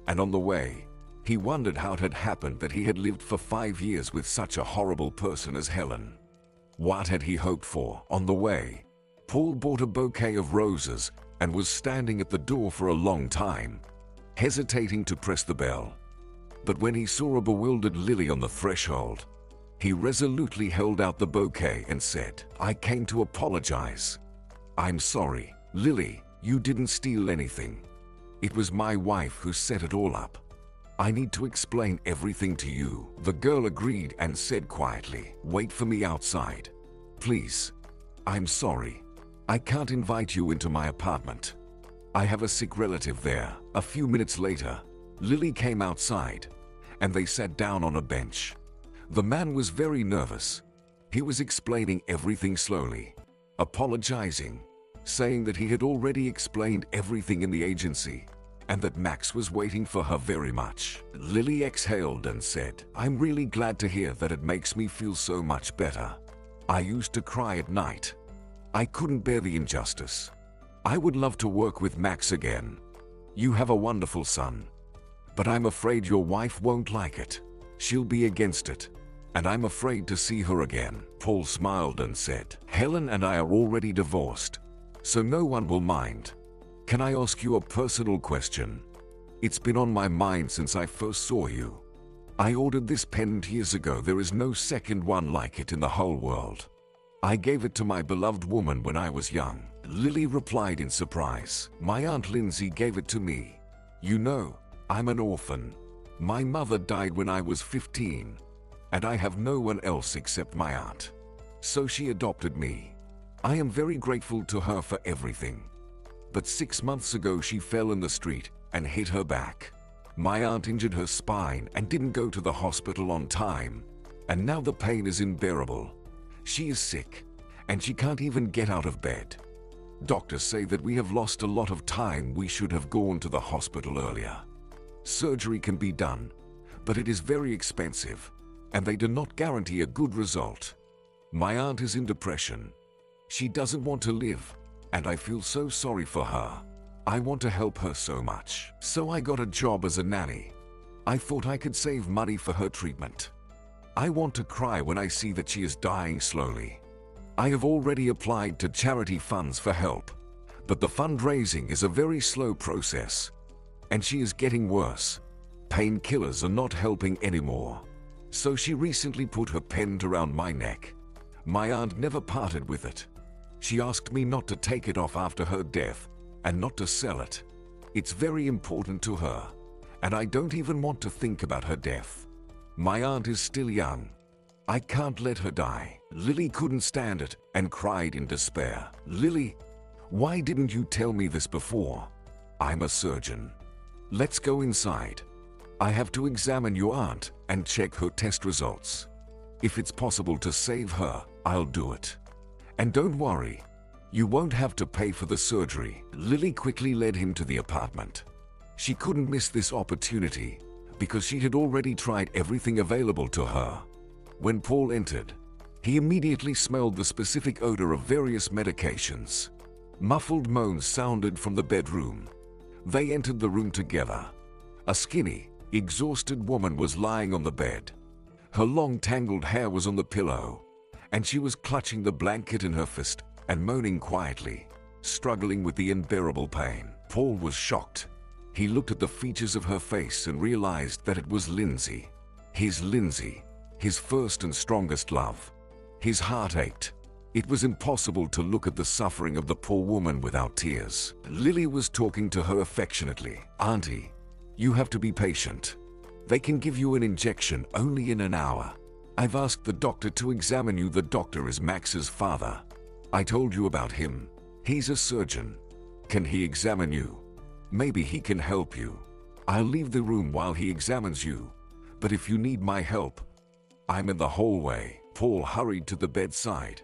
and on the way, he wondered how it had happened that he had lived for 5 years with such a horrible person as Helen. What had he hoped for? On the way, Paul bought a bouquet of roses and was standing at the door for a long time, hesitating to press the bell. But when he saw a bewildered Lily on the threshold, he resolutely held out the bouquet and said, "I came to apologize. I'm sorry, Lily, you didn't steal anything. It was my wife who set it all up. I need to explain everything to you." The girl agreed and said quietly, "Wait for me outside. Please. I'm sorry. I can't invite you into my apartment. I have a sick relative there." A few minutes later, Lily came outside, and they sat down on a bench. The man was very nervous. He was explaining everything slowly, apologizing, saying that he had already explained everything in the agency, and that Max was waiting for her very much. Lily exhaled and said, "I'm really glad to hear that. It makes me feel so much better. I used to cry at night. I couldn't bear the injustice. I would love to work with Max again. You have a wonderful son. But I'm afraid your wife won't like it. She'll be against it, and I'm afraid to see her again." Paul smiled and said, "Helen and I are already divorced, so no one will mind. Can I ask you a personal question? It's been on my mind since I first saw you. I ordered this pendant years ago. There is no second one like it in the whole world. I gave it to my beloved woman when I was young." Lily replied in surprise, "My Aunt Lindsay gave it to me. You know, I'm an orphan. My mother died when I was 15, and I have no one else except my aunt. So she adopted me. I am very grateful to her for everything. But 6 months ago she fell in the street and hit her back. My aunt injured her spine and didn't go to the hospital on time, and now the pain is unbearable. She is sick, and she can't even get out of bed. Doctors say that we have lost a lot of time. We should have gone to the hospital earlier. Surgery can be done, but it is very expensive, and they do not guarantee a good result. My aunt is in depression. She doesn't want to live, and I feel so sorry for her. I want to help her so much. So I got a job as a nanny. I thought I could save money for her treatment. I want to cry when I see that she is dying slowly. I have already applied to charity funds for help, but the fundraising is a very slow process, and she is getting worse. Painkillers are not helping anymore. So she recently put her pen around my neck. My aunt never parted with it. She asked me not to take it off after her death and not to sell it. It's very important to her, and I don't even want to think about her death. My aunt is still young. I can't let her die. Lily couldn't stand it and cried in despair. Lily, why didn't you tell me this before? I'm a surgeon. Let's go inside. I have to examine your aunt and check her test results. If it's possible to save her, I'll do it. And don't worry, you won't have to pay for the surgery. Lily quickly led him to the apartment. She couldn't miss this opportunity because she had already tried everything available to her. When Paul entered, he immediately smelled the specific odor of various medications. Muffled moans sounded from the bedroom. They entered the room together. A skinny, exhausted woman was lying on the bed. Her long tangled hair was on the pillow, and she was clutching the blanket in her fist and moaning quietly, struggling with the unbearable pain. Paul was shocked. He looked at the features of her face and realized that it was Lindsay. His Lindsay, his first and strongest love. His heart ached. It was impossible to look at the suffering of the poor woman without tears. Lily was talking to her affectionately. Auntie, you have to be patient. They can give you an injection only in an hour. I've asked the doctor to examine you. The doctor is Max's father. I told you about him. He's a surgeon. Can he examine you? Maybe he can help you. I'll leave the room while he examines you, but if you need my help, I'm in the hallway. Paul hurried to the bedside,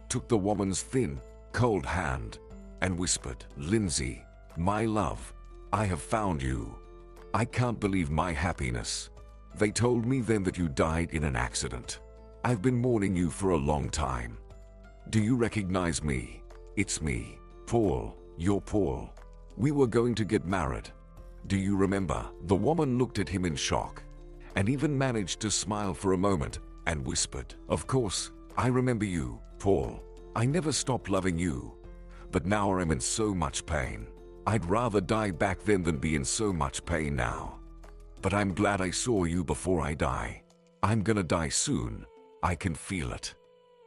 took the woman's thin, cold hand, and whispered, Lindsay, my love, I have found you. I can't believe my happiness. They told me then that you died in an accident. I've been mourning you for a long time. Do you recognize me? It's me, Paul, you're Paul. We were going to get married. Do you remember? The woman looked at him in shock, and even managed to smile for a moment and whispered, Of course, I remember you, Paul. I never stopped loving you, but now I'm in so much pain. I'd rather die back then than be in so much pain now. But I'm glad I saw you before I die. I'm gonna die soon. I can feel it.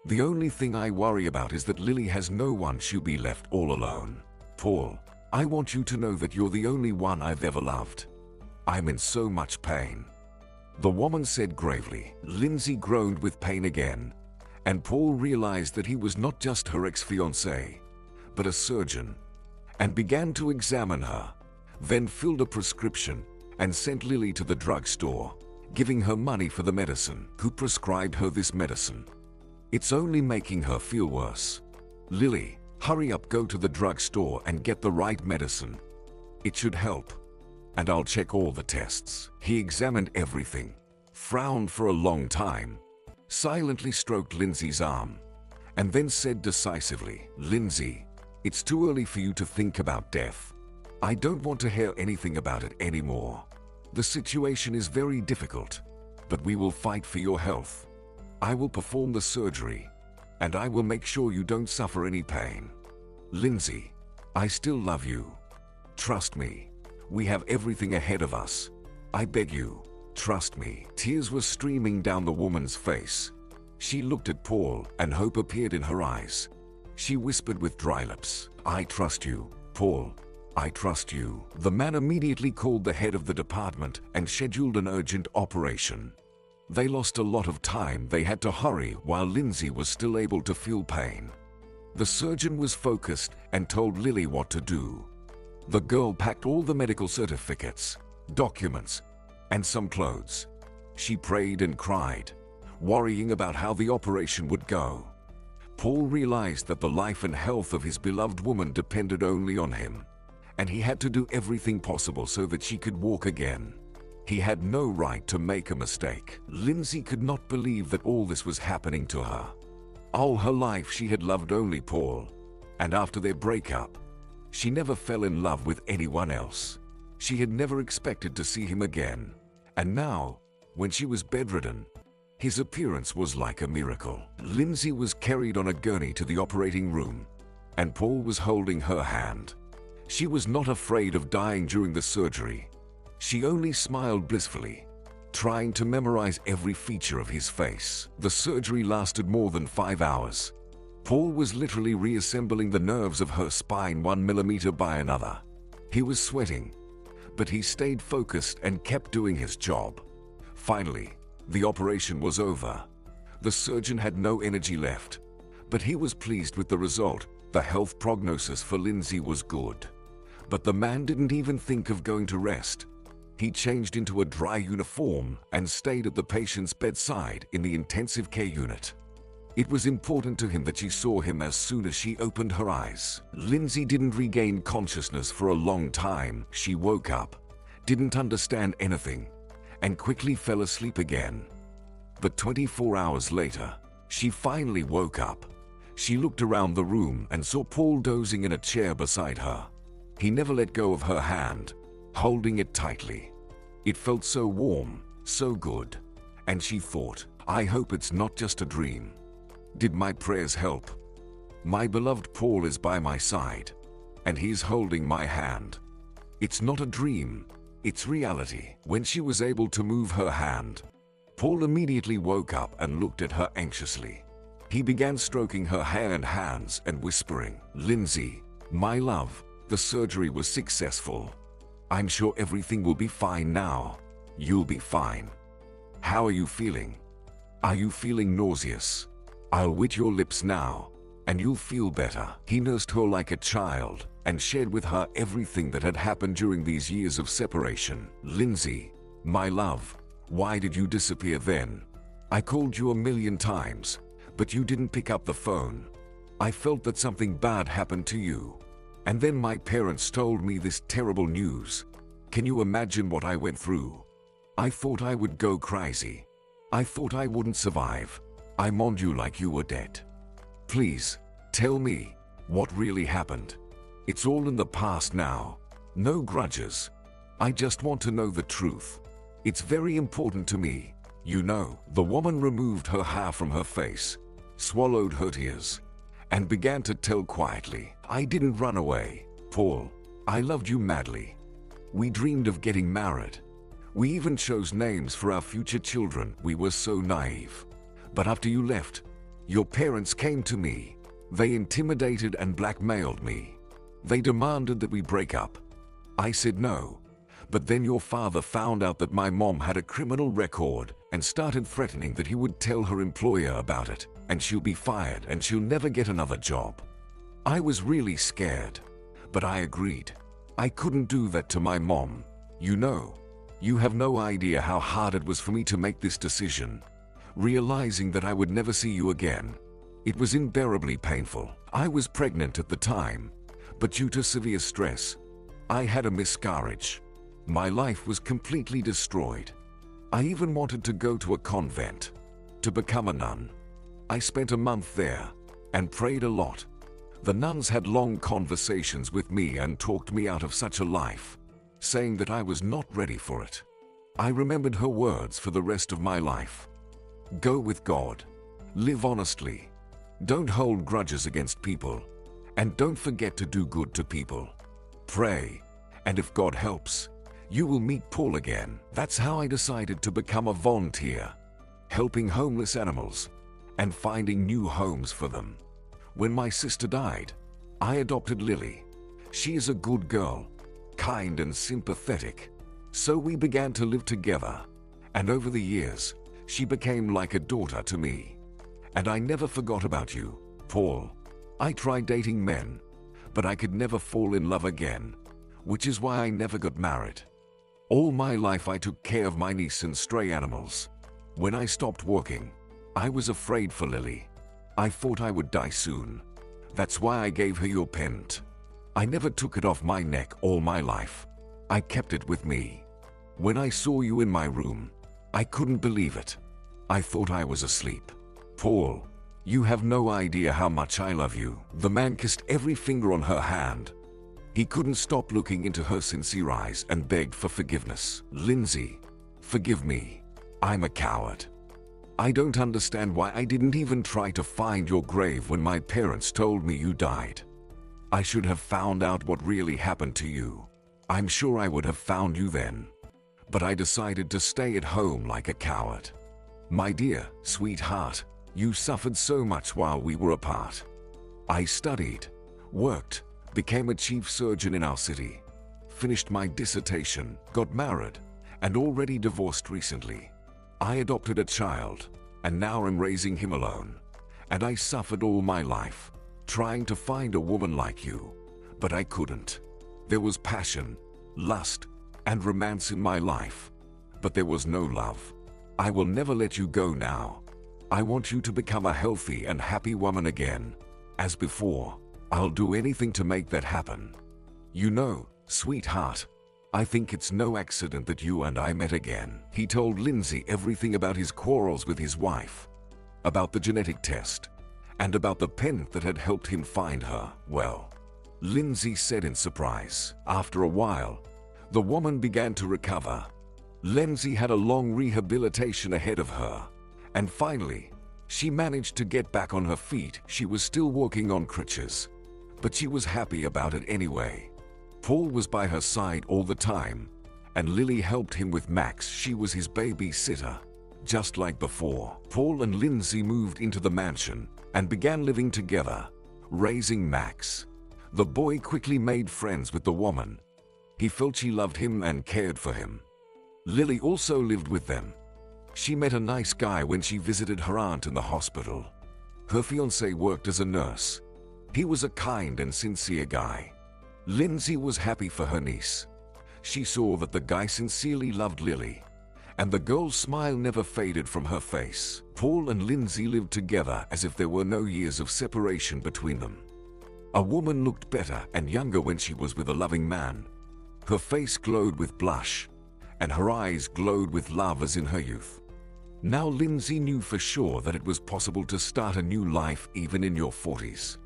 The only thing I worry about is that Lily has no one. She'll be left all alone. Paul, I want you to know that you're the only one I've ever loved. I'm in so much pain. The woman said gravely. Lindsay groaned with pain again, and Paul realized that he was not just her ex-fiancé, but a surgeon, and began to examine her, then filled a prescription and sent Lily to the drugstore, giving her money for the medicine. Who prescribed her this medicine? It's only making her feel worse. Lily, hurry up, go to the drugstore and get the right medicine. It should help. And I'll check all the tests. He examined everything, frowned for a long time, silently stroked Lindsay's arm, and then said decisively, Lindsay, it's too early for you to think about death. I don't want to hear anything about it anymore. The situation is very difficult, but we will fight for your health. I will perform the surgery, and I will make sure you don't suffer any pain. Lindsay, I still love you. Trust me. We have everything ahead of us. I beg you, trust me. Tears were streaming down the woman's face. She looked at Paul, and hope appeared in her eyes. She whispered with dry lips, I trust you, Paul. I trust you." The man immediately called the head of the department and scheduled an urgent operation. They lost a lot of time. They had to hurry while Lindsay was still able to feel pain. The surgeon was focused and told Lily what to do. The girl packed all the medical certificates, documents, and some clothes. She prayed and cried, worrying about how the operation would go. Paul realized that the life and health of his beloved woman depended only on him, and he had to do everything possible so that she could walk again. He had no right to make a mistake. Lindsay could not believe that all this was happening to her. All her life she had loved only Paul, and after their breakup, she never fell in love with anyone else. She had never expected to see him again, and now, when she was bedridden, his appearance was like a miracle. Lindsay was carried on a gurney to the operating room, and Paul was holding her hand. She was not afraid of dying during the surgery. She only smiled blissfully, trying to memorize every feature of his face. The surgery lasted more than 5 hours. Paul was literally reassembling the nerves of her spine 1 millimeter by another. He was sweating, but he stayed focused and kept doing his job. Finally, the operation was over. The surgeon had no energy left, but he was pleased with the result. The health prognosis for Lindsay was good. But the man didn't even think of going to rest. He changed into a dry uniform and stayed at the patient's bedside in the intensive care unit. It was important to him that she saw him as soon as she opened her eyes. Lindsay didn't regain consciousness for a long time. She woke up, didn't understand anything, and quickly fell asleep again. But 24 hours later, she finally woke up. She looked around the room and saw Paul dozing in a chair beside her. He never let go of her hand, holding it tightly. It felt so warm, so good, and she thought, I hope it's not just a dream. Did my prayers help? My beloved Paul is by my side, and he's holding my hand. It's not a dream, it's reality. When she was able to move her hand, Paul immediately woke up and looked at her anxiously. He began stroking her hair and hands and whispering, Lindsay, my love, the surgery was successful. I'm sure everything will be fine now. You'll be fine. How are you feeling? Are you feeling nauseous? I'll wet your lips now, and you'll feel better. He nursed her like a child and shared with her everything that had happened during these years of separation. Lindsay, my love, why did you disappear then? I called you 1,000,000 times, but you didn't pick up the phone. I felt that something bad happened to you. And then my parents told me this terrible news. Can you imagine what I went through? I thought I would go crazy. I thought I wouldn't survive. I mourned you like you were dead. Please, tell me, what really happened? It's all in the past now. No grudges. I just want to know the truth. It's very important to me. You know, the woman removed her hair from her face, swallowed her tears, and began to tell quietly, I didn't run away, Paul. I loved you madly. We dreamed of getting married. We even chose names for our future children. We were so naive. But after you left, your parents came to me. They intimidated and blackmailed me. They demanded that we break up. I said no. But then your father found out that my mom had a criminal record and started threatening that he would tell her employer about it, and she'll be fired and she'll never get another job. I was really scared, but I agreed. I couldn't do that to my mom. You know, you have no idea how hard it was for me to make this decision. Realizing that I would never see you again. It was unbearably painful. I was pregnant at the time, but due to severe stress, I had a miscarriage. My life was completely destroyed. I even wanted to go to a convent, to become a nun. I spent a month there and prayed a lot. The nuns had long conversations with me and talked me out of such a life, saying that I was not ready for it. I remembered her words for the rest of my life. Go with God. Live honestly. Don't hold grudges against people. And don't forget to do good to people. Pray, and if God helps, you will meet Paul again. That's how I decided to become a volunteer, helping homeless animals and finding new homes for them. When my sister died, I adopted Lily. She is a good girl, kind and sympathetic. So we began to live together, and over the years, she became like a daughter to me. And I never forgot about you, Paul. I tried dating men, but I could never fall in love again, which is why I never got married. All my life I took care of my niece and stray animals. When I stopped working, I was afraid for Lily. I thought I would die soon. That's why I gave her your pendant. I never took it off my neck all my life. I kept it with me. When I saw you in my room, I couldn't believe it. I thought I was asleep. Paul, you have no idea how much I love you. The man kissed every finger on her hand. He couldn't stop looking into her sincere eyes and begged for forgiveness. Lindsay, forgive me. I'm a coward. I don't understand why I didn't even try to find your grave when my parents told me you died. I should have found out what really happened to you. I'm sure I would have found you then. But I decided to stay at home like a coward. My dear, sweetheart, you suffered so much while we were apart. I studied, worked, became a chief surgeon in our city, finished my dissertation, got married, and already divorced recently. I adopted a child, and now I'm raising him alone. And I suffered all my life, trying to find a woman like you, but I couldn't. There was passion, lust, and romance in my life, but there was no love. I will never let you go now. I want you to become a healthy and happy woman again. As before, I'll do anything to make that happen. You know, sweetheart, I think it's no accident that you and I met again. He told Lindsay everything about his quarrels with his wife, about the genetic test, and about the pendant that had helped him find her. Well, Lindsay said in surprise. After a while, the woman began to recover. Lindsay had a long rehabilitation ahead of her, and finally, she managed to get back on her feet. She was still walking on crutches, but she was happy about it anyway. Paul was by her side all the time, and Lily helped him with Max. She was his babysitter. Just like before, Paul and Lindsay moved into the mansion and began living together, raising Max. The boy quickly made friends with the woman. He felt she loved him and cared for him. Lily also lived with them. She met a nice guy when she visited her aunt in the hospital. Her fiancé worked as a nurse. He was a kind and sincere guy. Lindsay was happy for her niece. She saw that the guy sincerely loved Lily, and the girl's smile never faded from her face. Paul and Lindsay lived together as if there were no years of separation between them. A woman looked better and younger when she was with a loving man. Her face glowed with blush, and her eyes glowed with love as in her youth. Now Lindsay knew for sure that it was possible to start a new life even in your 40s.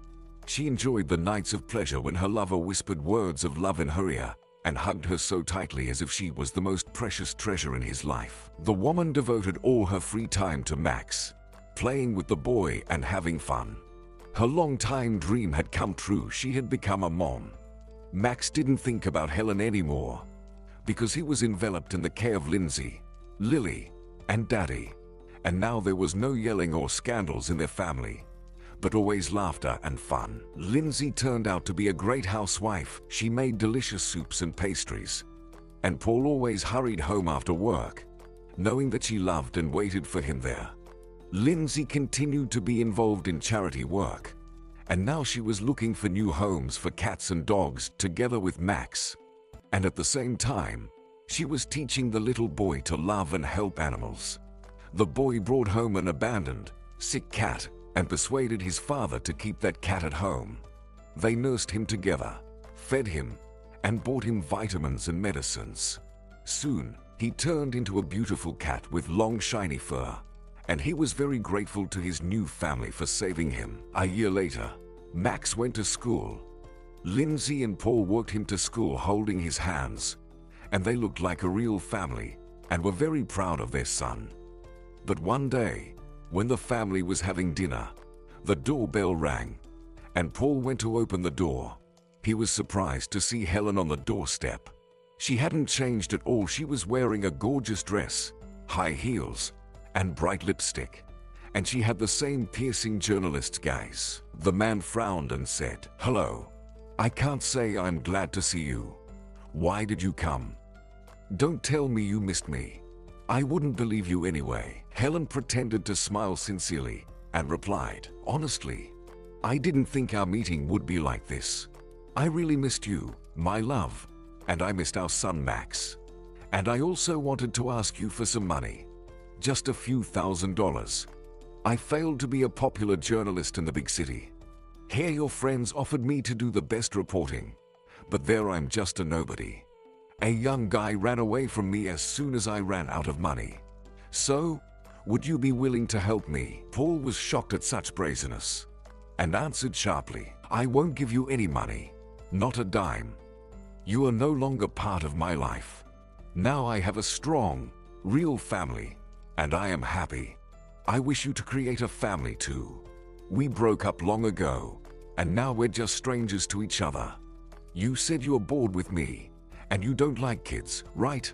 She enjoyed the nights of pleasure when her lover whispered words of love in her ear and hugged her so tightly as if she was the most precious treasure in his life. The woman devoted all her free time to Max, playing with the boy and having fun. Her long-time dream had come true. She had become a mom. Max didn't think about Helen anymore, because he was enveloped in the care of Lindsay, Lily, and Daddy. And now there was no yelling or scandals in their family, but always laughter and fun. Lindsay turned out to be a great housewife. She made delicious soups and pastries, and Paul always hurried home after work, knowing that she loved and waited for him there. Lindsay continued to be involved in charity work, and now she was looking for new homes for cats and dogs together with Max. And at the same time, she was teaching the little boy to love and help animals. The boy brought home an abandoned, sick cat and persuaded his father to keep that cat at home. They nursed him together, fed him, and bought him vitamins and medicines. Soon, he turned into a beautiful cat with long shiny fur, and he was very grateful to his new family for saving him. A year later, Max went to school. Lindsay and Paul walked him to school holding his hands, and they looked like a real family and were very proud of their son. But one day, when the family was having dinner, the doorbell rang, and Paul went to open the door. He was surprised to see Helen on the doorstep. She hadn't changed at all. She was wearing a gorgeous dress, high heels, and bright lipstick, and she had the same piercing journalist's gaze. The man frowned and said, "Hello, I can't say I'm glad to see you. Why did you come? Don't tell me you missed me. I wouldn't believe you anyway. Helen pretended to smile sincerely and replied, honestly, I didn't think our meeting would be like this. I really missed you, my love, and I missed our son Max. And I also wanted to ask you for some money. Just a few $1,000s. I failed to be a popular journalist in the big city. Here your friends offered me to do the best reporting, but there I'm just a nobody. A young guy ran away from me as soon as I ran out of money. So, would you be willing to help me? Paul was shocked at such brazenness and answered sharply, I won't give you any money. Not a dime. You are no longer part of my life. Now I have a strong, real family, and I am happy. I wish you to create a family too. We broke up long ago, and now we're just strangers to each other. You said you're bored with me, and you don't like kids, right?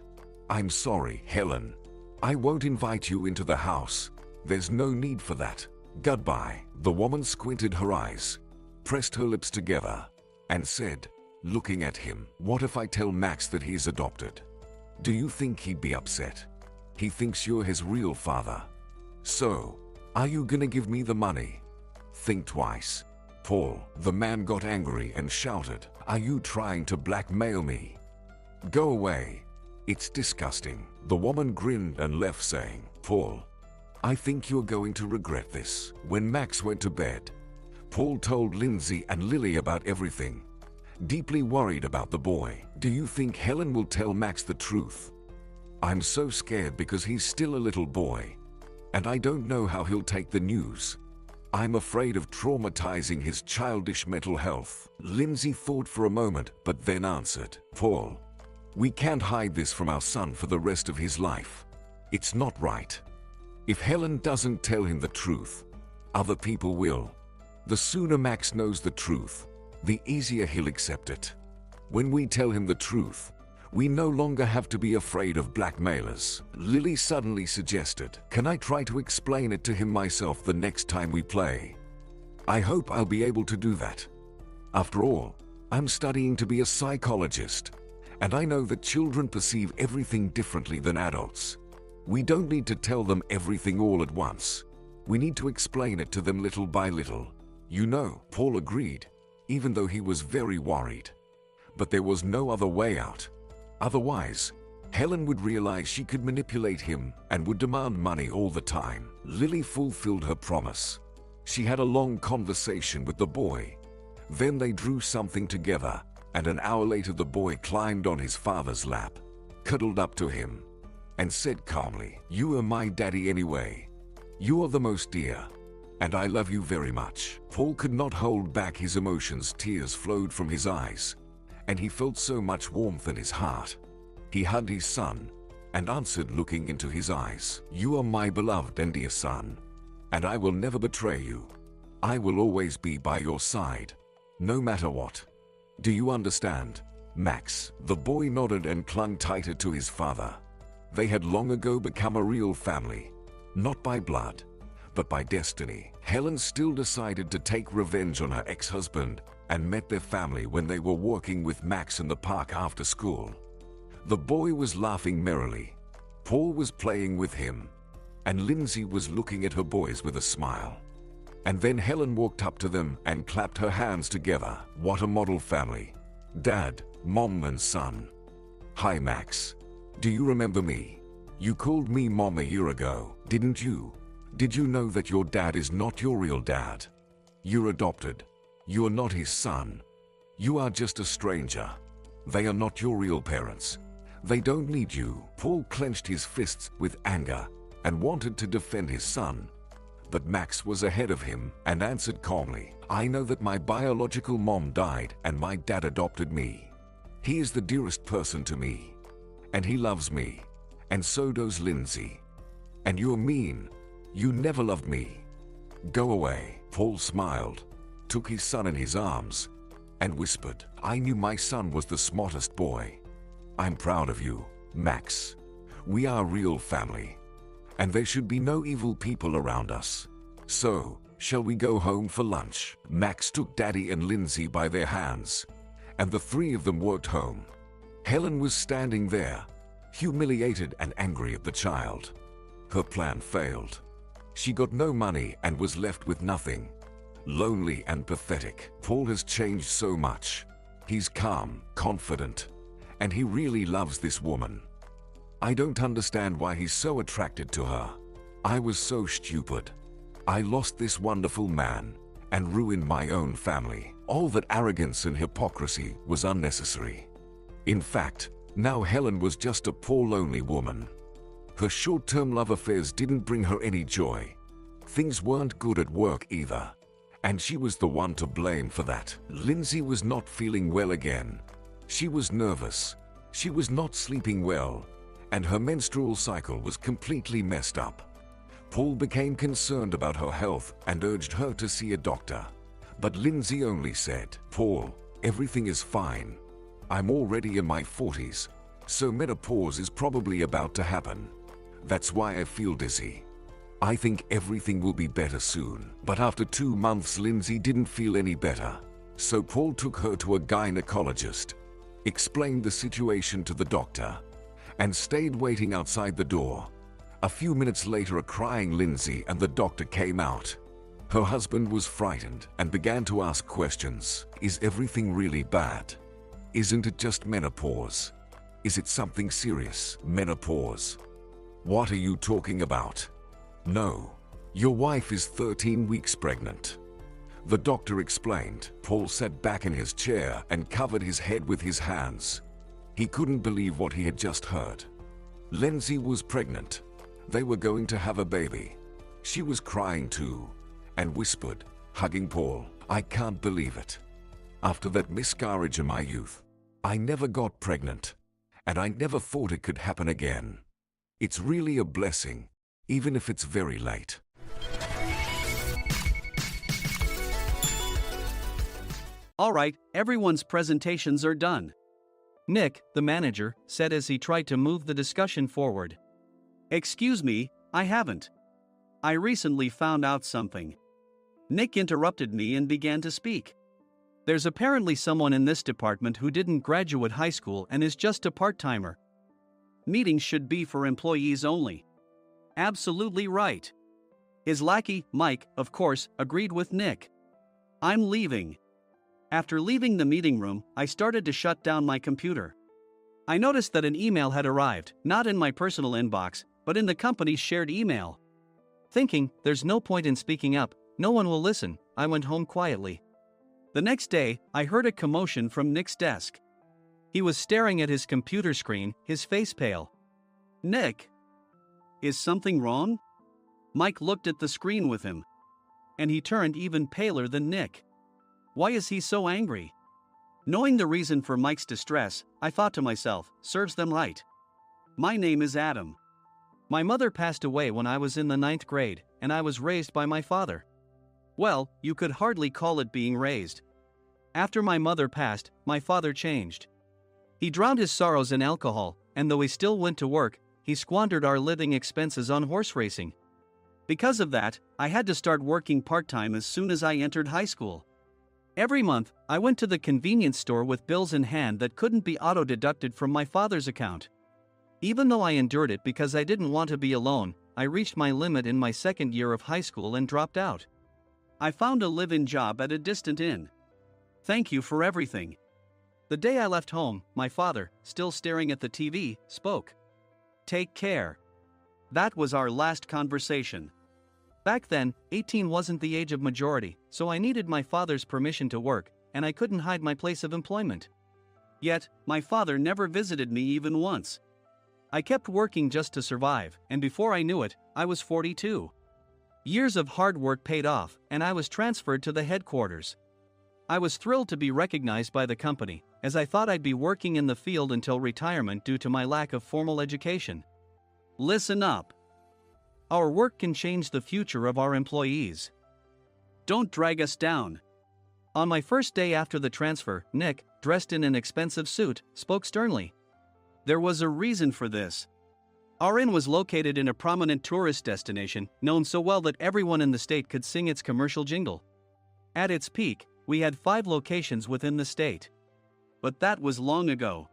I'm sorry, Helen. I won't invite you into the house. There's no need for that. Goodbye. The woman squinted her eyes, pressed her lips together, and said, looking at him, what if I tell Max that he's adopted? Do you think he'd be upset? He thinks you're his real father. So, are you gonna give me the money? Think twice. Paul, the man got angry and shouted, are you trying to blackmail me? Go away. It's disgusting. The woman grinned and left saying, Paul, I think you're going to regret this. When Max went to bed, Paul told Lindsay and Lily about everything, deeply worried about the boy. Do you think Helen will tell Max the truth? I'm so scared because he's still a little boy, and I don't know how he'll take the news. I'm afraid of traumatizing his childish mental health. Lindsay thought for a moment, but then answered, Paul, we can't hide this from our son for the rest of his life. It's not right. If Helen doesn't tell him the truth, other people will. The sooner Max knows the truth, the easier he'll accept it. When we tell him the truth, we no longer have to be afraid of blackmailers. Lily suddenly suggested, can I try to explain it to him myself the next time we play? I hope I'll be able to do that. After all, I'm studying to be a psychologist, and I know that children perceive everything differently than adults. We don't need to tell them everything all at once. We need to explain it to them little by little. You know, Paul agreed, even though he was very worried. But there was no other way out. Otherwise, Helen would realize she could manipulate him and would demand money all the time. Lily fulfilled her promise. She had a long conversation with the boy. Then they drew something together, and an hour later the boy climbed on his father's lap, cuddled up to him, and said calmly, you are my daddy anyway. You are the most dear, and I love you very much. Paul could not hold back his emotions. Tears flowed from his eyes, and he felt so much warmth in his heart. He hugged his son and answered, looking into his eyes, you are my beloved and dear son, and I will never betray you. I will always be by your side, no matter what. Do you understand, Max? The boy nodded and clung tighter to his father. They had long ago become a real family, not by blood, but by destiny. Helen still decided to take revenge on her ex-husband and met their family when they were walking with Max in the park after school. The boy was laughing merrily. Paul was playing with him, and Lindsay was looking at her boys with a smile. And then Helen walked up to them and clapped her hands together. What a model family. Dad, Mom and son. Hi Max. Do you remember me? You called me Mom a year ago, didn't you? Did you know that your dad is not your real dad? You're adopted. You are not his son. You are just a stranger. They are not your real parents. They don't need you. Paul clenched his fists with anger and wanted to defend his son. But Max was ahead of him and answered calmly, I know that my biological mom died and my dad adopted me. He is the dearest person to me. And he loves me. And so does Lindsay. And you're mean. You never loved me. Go away. Paul smiled, took his son in his arms, and whispered, I knew my son was the smartest boy. I'm proud of you, Max. We are a real family, and there should be no evil people around us. So, shall we go home for lunch? Max took Daddy and Lindsay by their hands and the three of them walked home. Helen was standing there, humiliated and angry at the child. Her plan failed. She got no money and was left with nothing. Lonely and pathetic. Paul has changed so much. He's calm, confident, and he really loves this woman. I don't understand why he's so attracted to her. I was so stupid. I lost this wonderful man and ruined my own family. All that arrogance and hypocrisy was unnecessary. In fact, now Helen was just a poor lonely woman. Her short-term love affairs didn't bring her any joy. Things weren't good at work either, and she was the one to blame for that. Lindsay was not feeling well again. She was nervous. She was not sleeping well, and her menstrual cycle was completely messed up. Paul became concerned about her health and urged her to see a doctor. But Lindsay only said, "Paul, everything is fine. I'm already in my 40s, so menopause is probably about to happen. That's why I feel dizzy. I think everything will be better soon." But after 2 months, Lindsay didn't feel any better. So Paul took her to a gynecologist, explained the situation to the doctor, and stayed waiting outside the door. A few minutes later, a crying Lindsay and the doctor came out. Her husband was frightened and began to ask questions. Is everything really bad? Isn't it just menopause? Is it something serious? Menopause? What are you talking about? No, your wife is 13 weeks pregnant. The doctor explained. Paul sat back in his chair and covered his head with his hands. He couldn't believe what he had just heard. Lindsay was pregnant. They were going to have a baby. She was crying too, and whispered, hugging Paul, "I can't believe it. After that miscarriage in my youth, I never got pregnant, and I never thought it could happen again. It's really a blessing, even if it's very late." All right, everyone's presentations are done. Nick, the manager, said as he tried to move the discussion forward. "Excuse me, I haven't. I recently found out something." Nick interrupted me and began to speak. "There's apparently someone in this department who didn't graduate high school and is just a part-timer. Meetings should be for employees only." Absolutely right. His lackey, Mike, of course, agreed with Nick. "I'm leaving." After leaving the meeting room, I started to shut down my computer. I noticed that an email had arrived, not in my personal inbox, but in the company's shared email. Thinking, there's no point in speaking up, no one will listen, I went home quietly. The next day, I heard a commotion from Nick's desk. He was staring at his computer screen, his face pale. "Nick, is something wrong?" Mike looked at the screen with him. And he turned even paler than Nick. Why is he so angry? Knowing the reason for Mike's distress, I thought to myself, serves them right. My name is Adam. My mother passed away when I was in the 9th grade, and I was raised by my father. Well, you could hardly call it being raised. After my mother passed, my father changed. He drowned his sorrows in alcohol, and though he still went to work, he squandered our living expenses on horse racing. Because of that, I had to start working part-time as soon as I entered high school. Every month, I went to the convenience store with bills in hand that couldn't be auto-deducted from my father's account. Even though I endured it because I didn't want to be alone, I reached my limit in my 2nd year of high school and dropped out. I found a live-in job at a distant inn. Thank you for everything. The day I left home, my father, still staring at the TV, spoke. Take care. That was our last conversation. Back then, 18 wasn't the age of majority, so I needed my father's permission to work, and I couldn't hide my place of employment. Yet, my father never visited me even once. I kept working just to survive, and before I knew it, I was 42. Years of hard work paid off, and I was transferred to the headquarters. I was thrilled to be recognized by the company, as I thought I'd be working in the field until retirement due to my lack of formal education. Listen up. Our work can change the future of our employees. Don't drag us down. On my first day after the transfer, Nick, dressed in an expensive suit, spoke sternly. There was a reason for this. Our inn was located in a prominent tourist destination, known so well that everyone in the state could sing its commercial jingle. At its peak, we had 5 locations within the state. but that was long ago.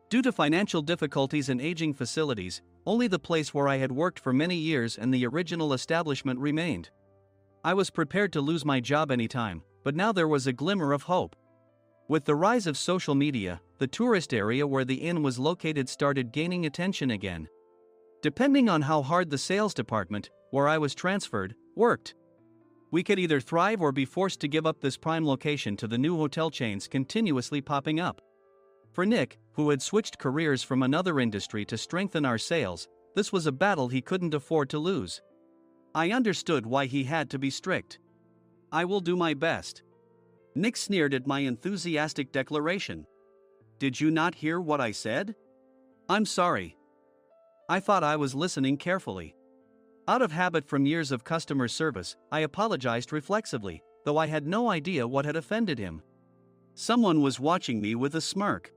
Due to financial difficulties and aging facilities, only the place where I had worked for many years and the original establishment remained. I was prepared to lose my job anytime, but now there was a glimmer of hope. With the rise of social media, the tourist area where the inn was located started gaining attention again. Depending on how hard the sales department, where I was transferred, worked, we could either thrive or be forced to give up this prime location to the new hotel chains continuously popping up. For Nick, who had switched careers from another industry to strengthen our sales, this was a battle he couldn't afford to lose. I understood why he had to be strict. "I will do my best." Nick sneered at my enthusiastic declaration. "Did you not hear what I said?" "I'm sorry." I thought I was listening carefully. Out of habit from years of customer service, I apologized reflexively, though I had no idea what had offended him. Someone was watching me with a smirk.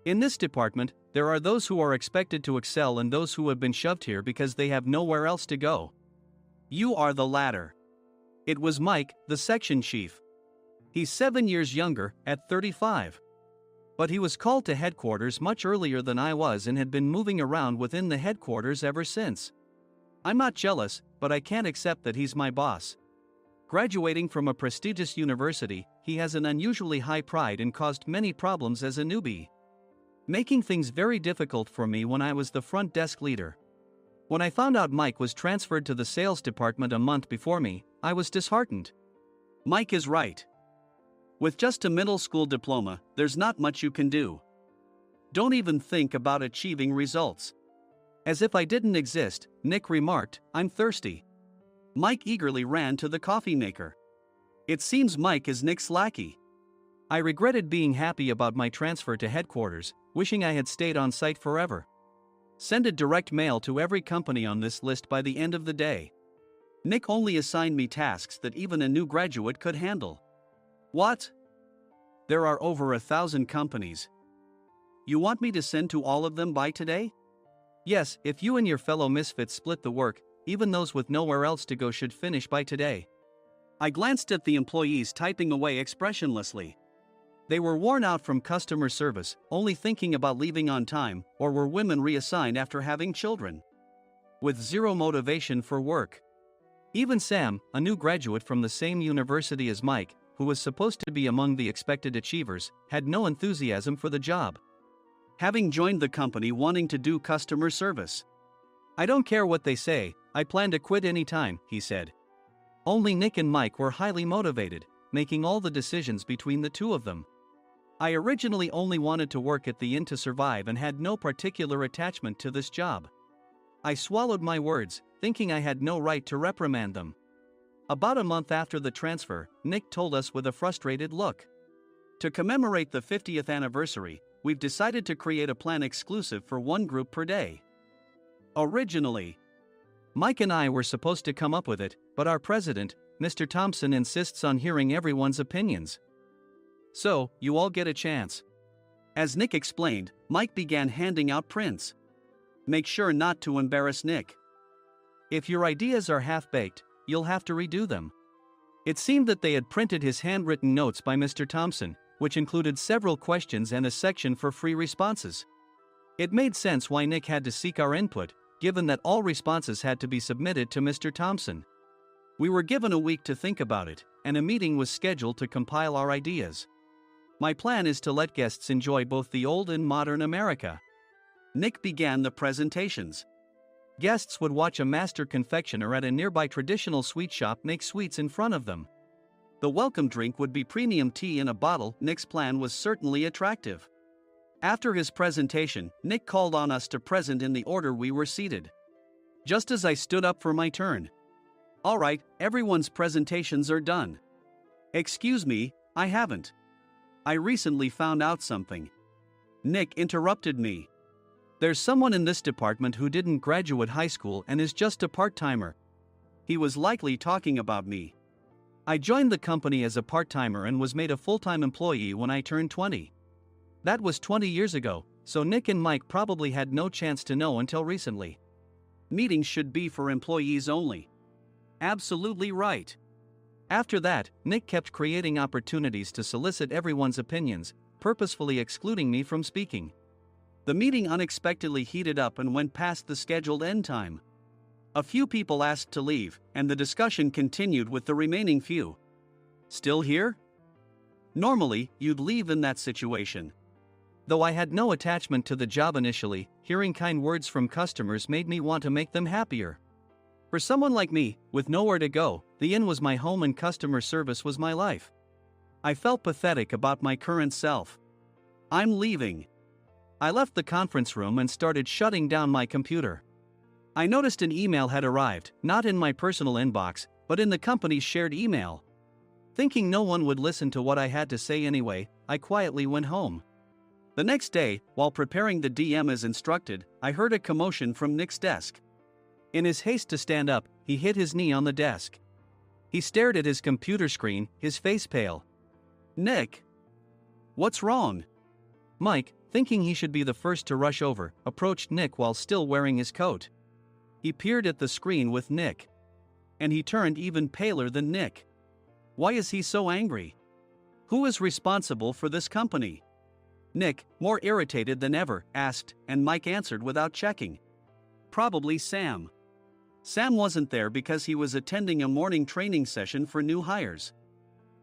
In this department, there are those who are expected to excel and those who have been shoved here because they have nowhere else to go. You are the latter. It was Mike, the section chief. He's 7 years younger, at 35. But he was called to headquarters much earlier than I was and had been moving around within the headquarters ever since. I'm not jealous, but I can't accept that he's my boss. Graduating from a prestigious university, he has an unusually high pride and caused many problems as a newbie, making things very difficult for me when I was the front desk leader. When I found out Mike was transferred to the sales department a month before me, I was disheartened. Mike is right. With just a middle school diploma, there's not much you can do. Don't even think about achieving results. As if I didn't exist, Nick remarked, "I'm thirsty." Mike eagerly ran to the coffee maker. It seems Mike is Nick's lackey. I regretted being happy about my transfer to headquarters, wishing I had stayed on site forever. Send a direct mail to every company on this list by the end of the day. Nick only assigned me tasks that even a new graduate could handle. What? There are over 1,000 companies. You want me to send to all of them by today? Yes, if you and your fellow misfits split the work, even those with nowhere else to go should finish by today. I glanced at the employees typing away expressionlessly. They were worn out from customer service, only thinking about leaving on time, or were women reassigned after having children, with zero motivation for work. Even Sam, a new graduate from the same university as Mike, who was supposed to be among the expected achievers, had no enthusiasm for the job, having joined the company wanting to do customer service. "I don't care what they say, I plan to quit any time," he said. Only Nick and Mike were highly motivated, making all the decisions between the two of them. I originally only wanted to work at the inn to survive and had no particular attachment to this job. I swallowed my words, thinking I had no right to reprimand them. About a month after the transfer, Nick told us with a frustrated look. "To commemorate the 50th anniversary, we've decided to create a plan exclusive for one group per day. Originally, Mike and I were supposed to come up with it, but our president, Mr. Thompson, insists on hearing everyone's opinions. So, you all get a chance." As Nick explained, Mike began handing out prints. Make sure not to embarrass Nick. If your ideas are half-baked, you'll have to redo them. It seemed that they had printed his handwritten notes by Mr. Thompson, which included several questions and a section for free responses. It made sense why Nick had to seek our input, given that all responses had to be submitted to Mr. Thompson. We were given a week to think about it, and a meeting was scheduled to compile our ideas. My plan is to let guests enjoy both the old and modern America. Nick began the presentations. Guests would watch a master confectioner at a nearby traditional sweet shop make sweets in front of them. The welcome drink would be premium tea in a bottle. Nick's plan was certainly attractive. After his presentation, Nick called on us to present in the order we were seated. Just as I stood up for my turn. "All right, everyone's presentations are done." "Excuse me, I haven't. I recently found out something." Nick interrupted me. "There's someone in this department who didn't graduate high school and is just a part-timer." He was likely talking about me. I joined the company as a part-timer and was made a full-time employee when I turned 20. That was 20 years ago, so Nick and Mike probably had no chance to know until recently. Meetings should be for employees only. Absolutely right. After that, Nick kept creating opportunities to solicit everyone's opinions, purposefully excluding me from speaking. The meeting unexpectedly heated up and went past the scheduled end time. A few people asked to leave, and the discussion continued with the remaining few. Still here? Normally, you'd leave in that situation. Though I had no attachment to the job initially, hearing kind words from customers made me want to make them happier. For someone like me, with nowhere to go, the inn was my home and customer service was my life. I felt pathetic about my current self. I'm leaving. I left the conference room and started shutting down my computer. I noticed an email had arrived, not in my personal inbox, but in the company's shared email. Thinking no one would listen to what I had to say anyway, I quietly went home. The next day, while preparing the DM as instructed, I heard a commotion from Nick's desk. In his haste to stand up, he hit his knee on the desk. He stared at his computer screen, his face pale. "Nick! What's wrong?" Mike, thinking he should be the first to rush over, approached Nick while still wearing his coat. He peered at the screen with Nick. And he turned even paler than Nick. Why is he so angry? Who is responsible for this company? Nick, more irritated than ever, asked, and Mike answered without checking. Probably Sam. Sam wasn't there because he was attending a morning training session for new hires.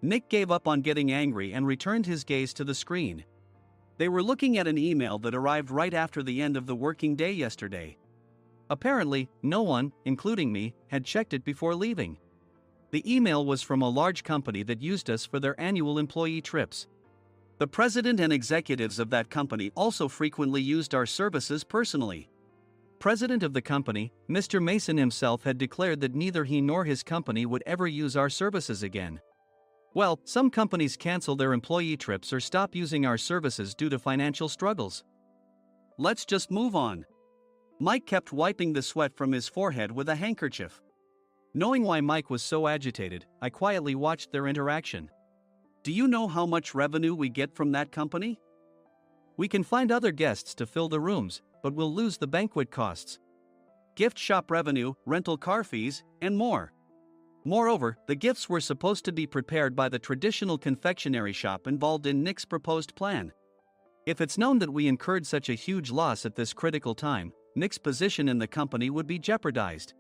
Nick gave up on getting angry and returned his gaze to the screen. They were looking at an email that arrived right after the end of the working day yesterday. Apparently, no one, including me, had checked it before leaving. The email was from a large company that used us for their annual employee trips. The president and executives of that company also frequently used our services personally. President of the company, Mr. Mason himself had declared that neither he nor his company would ever use our services again. Well, some companies cancel their employee trips or stop using our services due to financial struggles. Let's just move on. Mike kept wiping the sweat from his forehead with a handkerchief. Knowing why Mike was so agitated, I quietly watched their interaction. Do you know how much revenue we get from that company? We can find other guests to fill the rooms, but we'll lose the banquet costs, gift shop revenue, rental car fees, and more. Moreover, the gifts were supposed to be prepared by the traditional confectionery shop involved in Nick's proposed plan. If it's known that we incurred such a huge loss at this critical time, Nick's position in the company would be jeopardized.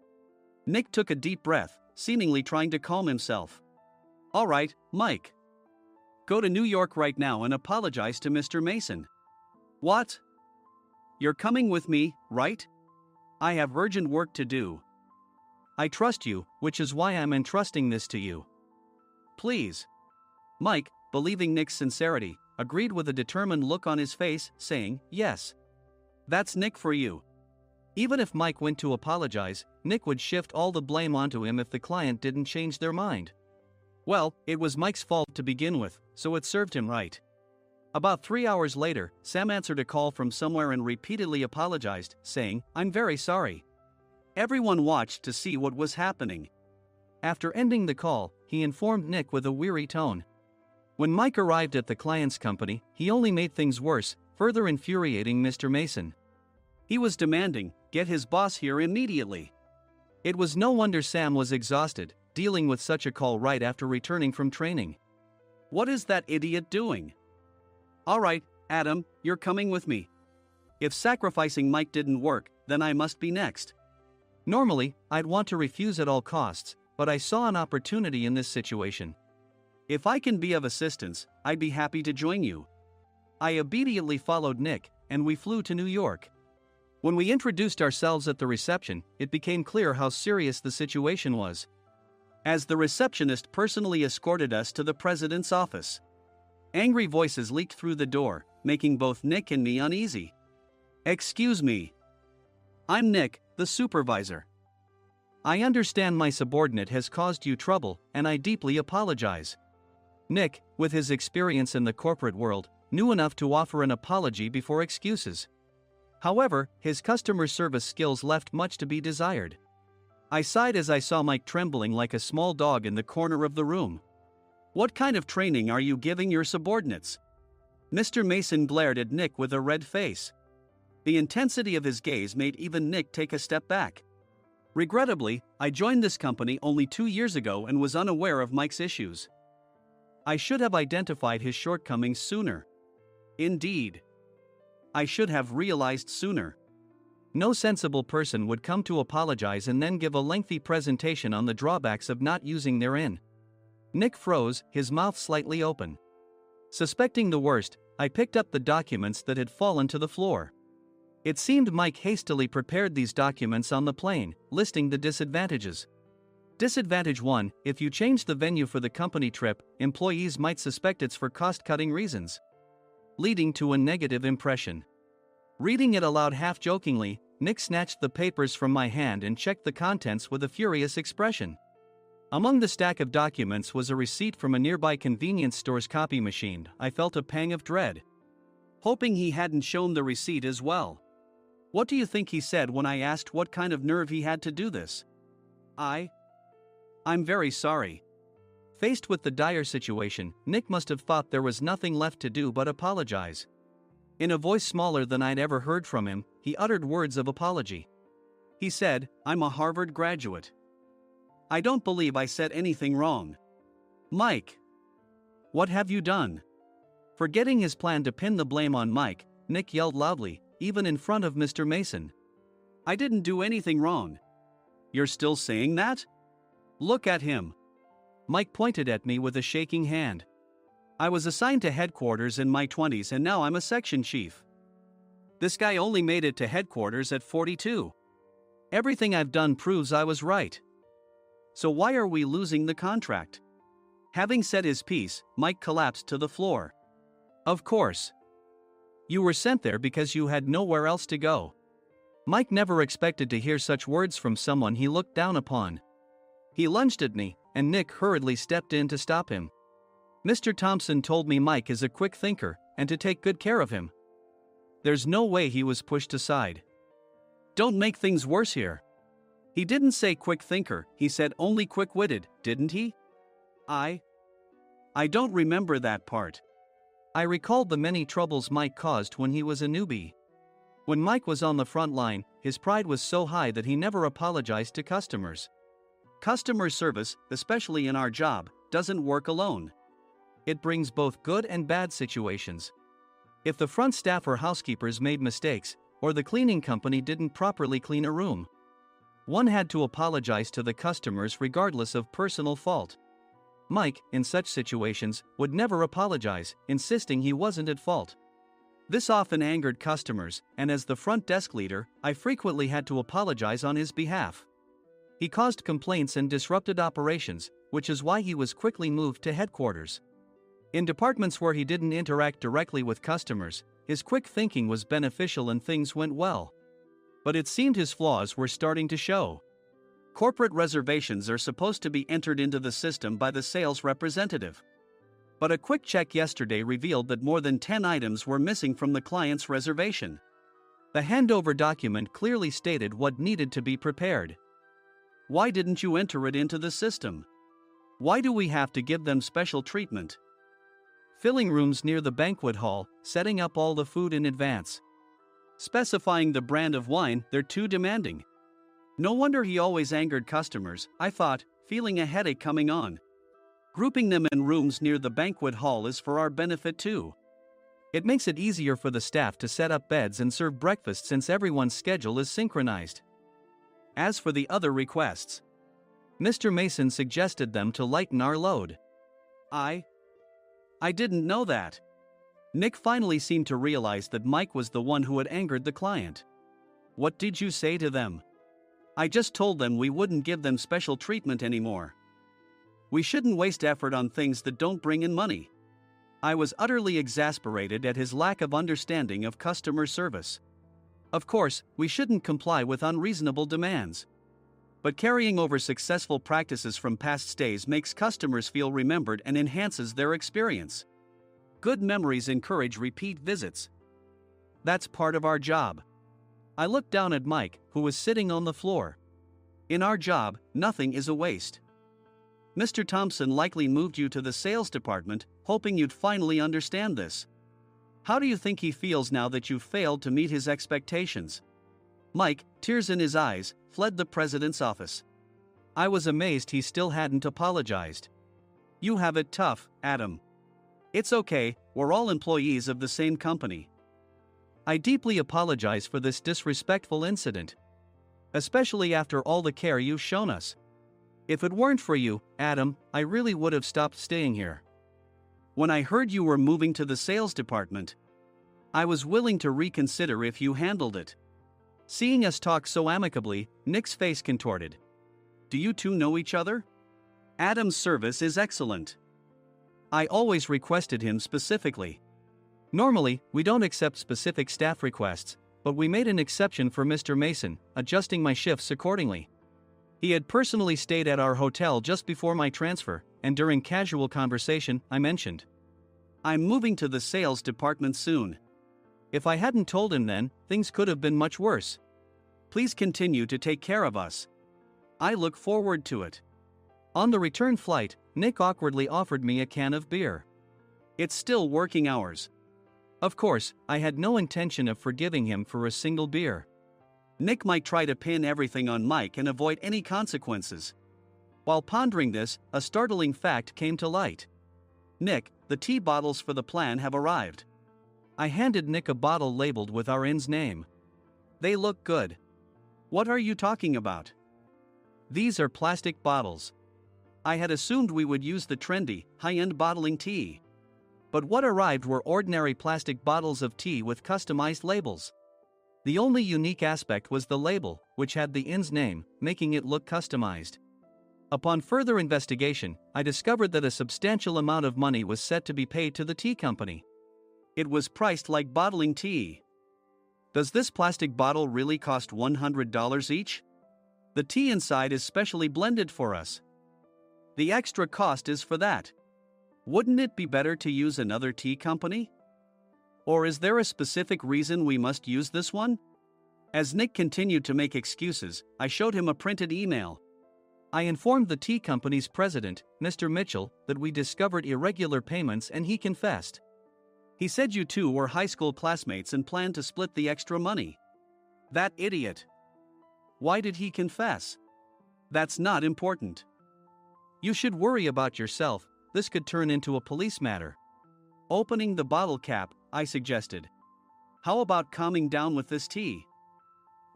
Nick took a deep breath, seemingly trying to calm himself. All right, Mike. Go to New York right now and apologize to Mr. Mason. What? You're coming with me, right? I have urgent work to do. I trust you, which is why I'm entrusting this to you. Please. Mike, believing Nick's sincerity, agreed with a determined look on his face, saying, yes. That's Nick for you. Even if Mike went to apologize, Nick would shift all the blame onto him if the client didn't change their mind. Well, it was Mike's fault to begin with, so it served him right. About 3 hours later, Sam answered a call from somewhere and repeatedly apologized, saying, I'm very sorry. Everyone watched to see what was happening. After ending the call, he informed Nick with a weary tone. When Mike arrived at the client's company, he only made things worse, further infuriating Mr. Mason. He was demanding, get his boss here immediately. It was no wonder Sam was exhausted, dealing with such a call right after returning from training. What is that idiot doing? All right, Adam, you're coming with me. If sacrificing Mike didn't work, then I must be next. Normally, I'd want to refuse at all costs, but I saw an opportunity in this situation. If I can be of assistance, I'd be happy to join you. I obediently followed Nick, and we flew to New York. When we introduced ourselves at the reception, it became clear how serious the situation was, as the receptionist personally escorted us to the president's office. Angry voices leaked through the door, making both Nick and me uneasy. Excuse me. I'm Nick, the supervisor. I understand my subordinate has caused you trouble, and I deeply apologize. Nick, with his experience in the corporate world, knew enough to offer an apology before excuses. However, his customer service skills left much to be desired. I sighed as I saw Mike trembling like a small dog in the corner of the room. What kind of training are you giving your subordinates? Mr. Mason glared at Nick with a red face. The intensity of his gaze made even Nick take a step back. Regrettably, I joined this company only 2 years ago and was unaware of Mike's issues. I should have identified his shortcomings sooner. Indeed. I should have realized sooner. No sensible person would come to apologize and then give a lengthy presentation on the drawbacks of not using their inn. Nick froze, his mouth slightly open. Suspecting the worst, I picked up the documents that had fallen to the floor. It seemed Mike hastily prepared these documents on the plane, listing the disadvantages. Disadvantage 1: if you change the venue for the company trip, employees might suspect it's for cost-cutting reasons, leading to a negative impression. Reading it aloud half-jokingly, Nick snatched the papers from my hand and checked the contents with a furious expression. Among the stack of documents was a receipt from a nearby convenience store's copy machine. I felt a pang of dread, hoping he hadn't shown the receipt as well. What do you think he said when I asked what kind of nerve he had to do this? I'm very sorry. Faced with the dire situation, Nick must have thought there was nothing left to do but apologize. In a voice smaller than I'd ever heard from him, he uttered words of apology. He said, "I'm a Harvard graduate. I don't believe I said anything wrong." Mike! What have you done? Forgetting his plan to pin the blame on Mike, Nick yelled loudly, even in front of Mr. Mason. "I didn't do anything wrong." "You're still saying that? Look at him." Mike pointed at me with a shaking hand. "I was assigned to headquarters in my 20s and now I'm a section chief. This guy only made it to headquarters at 42. Everything I've done proves I was right. So why are we losing the contract?" Having said his piece, Mike collapsed to the floor. "Of course. You were sent there because you had nowhere else to go." Mike never expected to hear such words from someone he looked down upon. He lunged at me, and Nick hurriedly stepped in to stop him. "Mr. Thompson told me Mike is a quick thinker, and to take good care of him." There's no way he was pushed aside. "Don't make things worse here." "He didn't say quick thinker, he said only quick-witted, didn't he?" I don't remember that part. I recalled the many troubles Mike caused when he was a newbie. When Mike was on the front line, his pride was so high that he never apologized to customers. Customer service, especially in our job, doesn't work alone. It brings both good and bad situations. If the front staff or housekeepers made mistakes, or the cleaning company didn't properly clean a room, one had to apologize to the customers regardless of personal fault. Mike, in such situations, would never apologize, insisting he wasn't at fault. This often angered customers, and as the front desk leader, I frequently had to apologize on his behalf. He caused complaints and disrupted operations, which is why he was quickly moved to headquarters. In departments where he didn't interact directly with customers, his quick thinking was beneficial and things went well. But it seemed his flaws were starting to show. Corporate reservations are supposed to be entered into the system by the sales representative. But a quick check yesterday revealed that more than 10 items were missing from the client's reservation. The handover document clearly stated what needed to be prepared. Why didn't you enter it into the system? Why do we have to give them special treatment? Filling rooms near the banquet hall, setting up all the food in advance. Specifying the brand of wine, they're too demanding. No wonder he always angered customers, I thought, feeling a headache coming on. Grouping them in rooms near the banquet hall is for our benefit too. It makes it easier for the staff to set up beds and serve breakfast since everyone's schedule is synchronized. As for the other requests, Mr. Mason suggested them to lighten our load. I didn't know that. Nick finally seemed to realize that Mike was the one who had angered the client. What did you say to them? I just told them we wouldn't give them special treatment anymore. We shouldn't waste effort on things that don't bring in money. I was utterly exasperated at his lack of understanding of customer service. Of course, we shouldn't comply with unreasonable demands. But carrying over successful practices from past stays makes customers feel remembered and enhances their experience. Good memories encourage repeat visits. That's part of our job. I looked down at Mike, who was sitting on the floor. In our job, nothing is a waste. Mr. Thompson likely moved you to the sales department, hoping you'd finally understand this. How do you think he feels now that you've failed to meet his expectations? Mike, tears in his eyes, fled the president's office. I was amazed he still hadn't apologized. You have it tough, Adam. It's okay, We're all employees of the same company. I deeply apologize for this disrespectful incident, especially after all the care you've shown us. If it weren't for you, Adam, I really would have stopped staying here. When I heard you were moving to the sales department, I was willing to reconsider if you handled it." Seeing us talk so amicably, Nick's face contorted. "Do you two know each other?" "Adam's service is excellent. I always requested him specifically. Normally, we don't accept specific staff requests, but we made an exception for Mr. Mason, adjusting my shifts accordingly. He had personally stayed at our hotel just before my transfer, and during casual conversation, I mentioned, 'I'm moving to the sales department soon.' If I hadn't told him then, things could have been much worse. Please continue to take care of us. I look forward to it." On the return flight, Nick awkwardly offered me a can of beer. It's still working hours. Of course, I had no intention of forgiving him for a single beer. Nick might try to pin everything on Mike and avoid any consequences. While pondering this, a startling fact came to light. "Nick, the tea bottles for the plan have arrived." I handed Nick a bottle labeled with our inn's name. "They look good." "What are you talking about?" "These are plastic bottles. I had assumed we would use the trendy, high-end bottling tea. But what arrived were ordinary plastic bottles of tea with customized labels. The only unique aspect was the label, which had the inn's name, making it look customized. Upon further investigation, I discovered that a substantial amount of money was set to be paid to the tea company. It was priced like bottling tea. Does this plastic bottle really cost $100 each? The tea inside is specially blended for us. The extra cost is for that. Wouldn't it be better to use another tea company? Or is there a specific reason we must use this one?" As Nick continued to make excuses, I showed him a printed email. I informed the tea company's president, Mr. Mitchell, that we discovered irregular payments and he confessed. He said you two were high school classmates and planned to split the extra money. That idiot. Why did he confess? That's not important. You should worry about yourself, this could turn into a police matter. Opening the bottle cap, I suggested. How about calming down with this tea?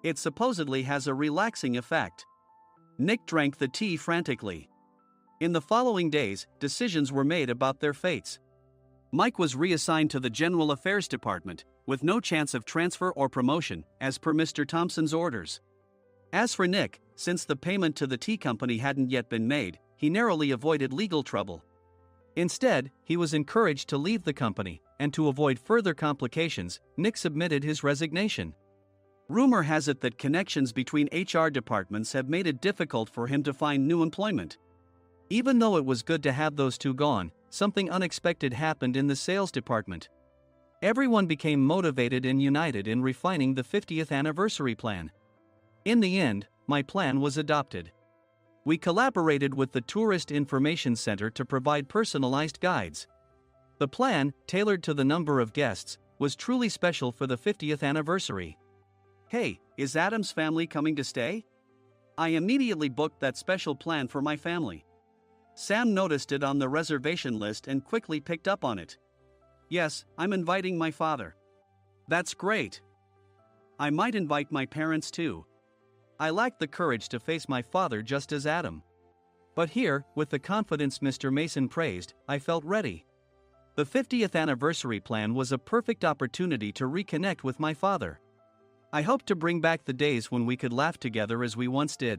It supposedly has a relaxing effect. Nick drank the tea frantically. In the following days, decisions were made about their fates. Mike was reassigned to the General Affairs Department, with no chance of transfer or promotion, as per Mr. Thompson's orders. As for Nick, since the payment to the tea company hadn't yet been made, he narrowly avoided legal trouble. Instead, he was encouraged to leave the company, and to avoid further complications, Nick submitted his resignation. Rumor has it that connections between HR departments have made it difficult for him to find new employment. Even though it was good to have those two gone, something unexpected happened in the sales department. Everyone became motivated and united in refining the 50th anniversary plan. In the end, my plan was adopted. We collaborated with the Tourist Information Center to provide personalized guides. The plan, tailored to the number of guests, was truly special for the 50th anniversary. "Hey, is Adam's family coming to stay?" I immediately booked that special plan for my family. Sam noticed it on the reservation list and quickly picked up on it. "Yes, I'm inviting my father." "That's great. I might invite my parents too." I lacked the courage to face my father just as Adam. But here, with the confidence Mr. Mason praised, I felt ready. The 50th anniversary plan was a perfect opportunity to reconnect with my father. I hoped to bring back the days when we could laugh together as we once did.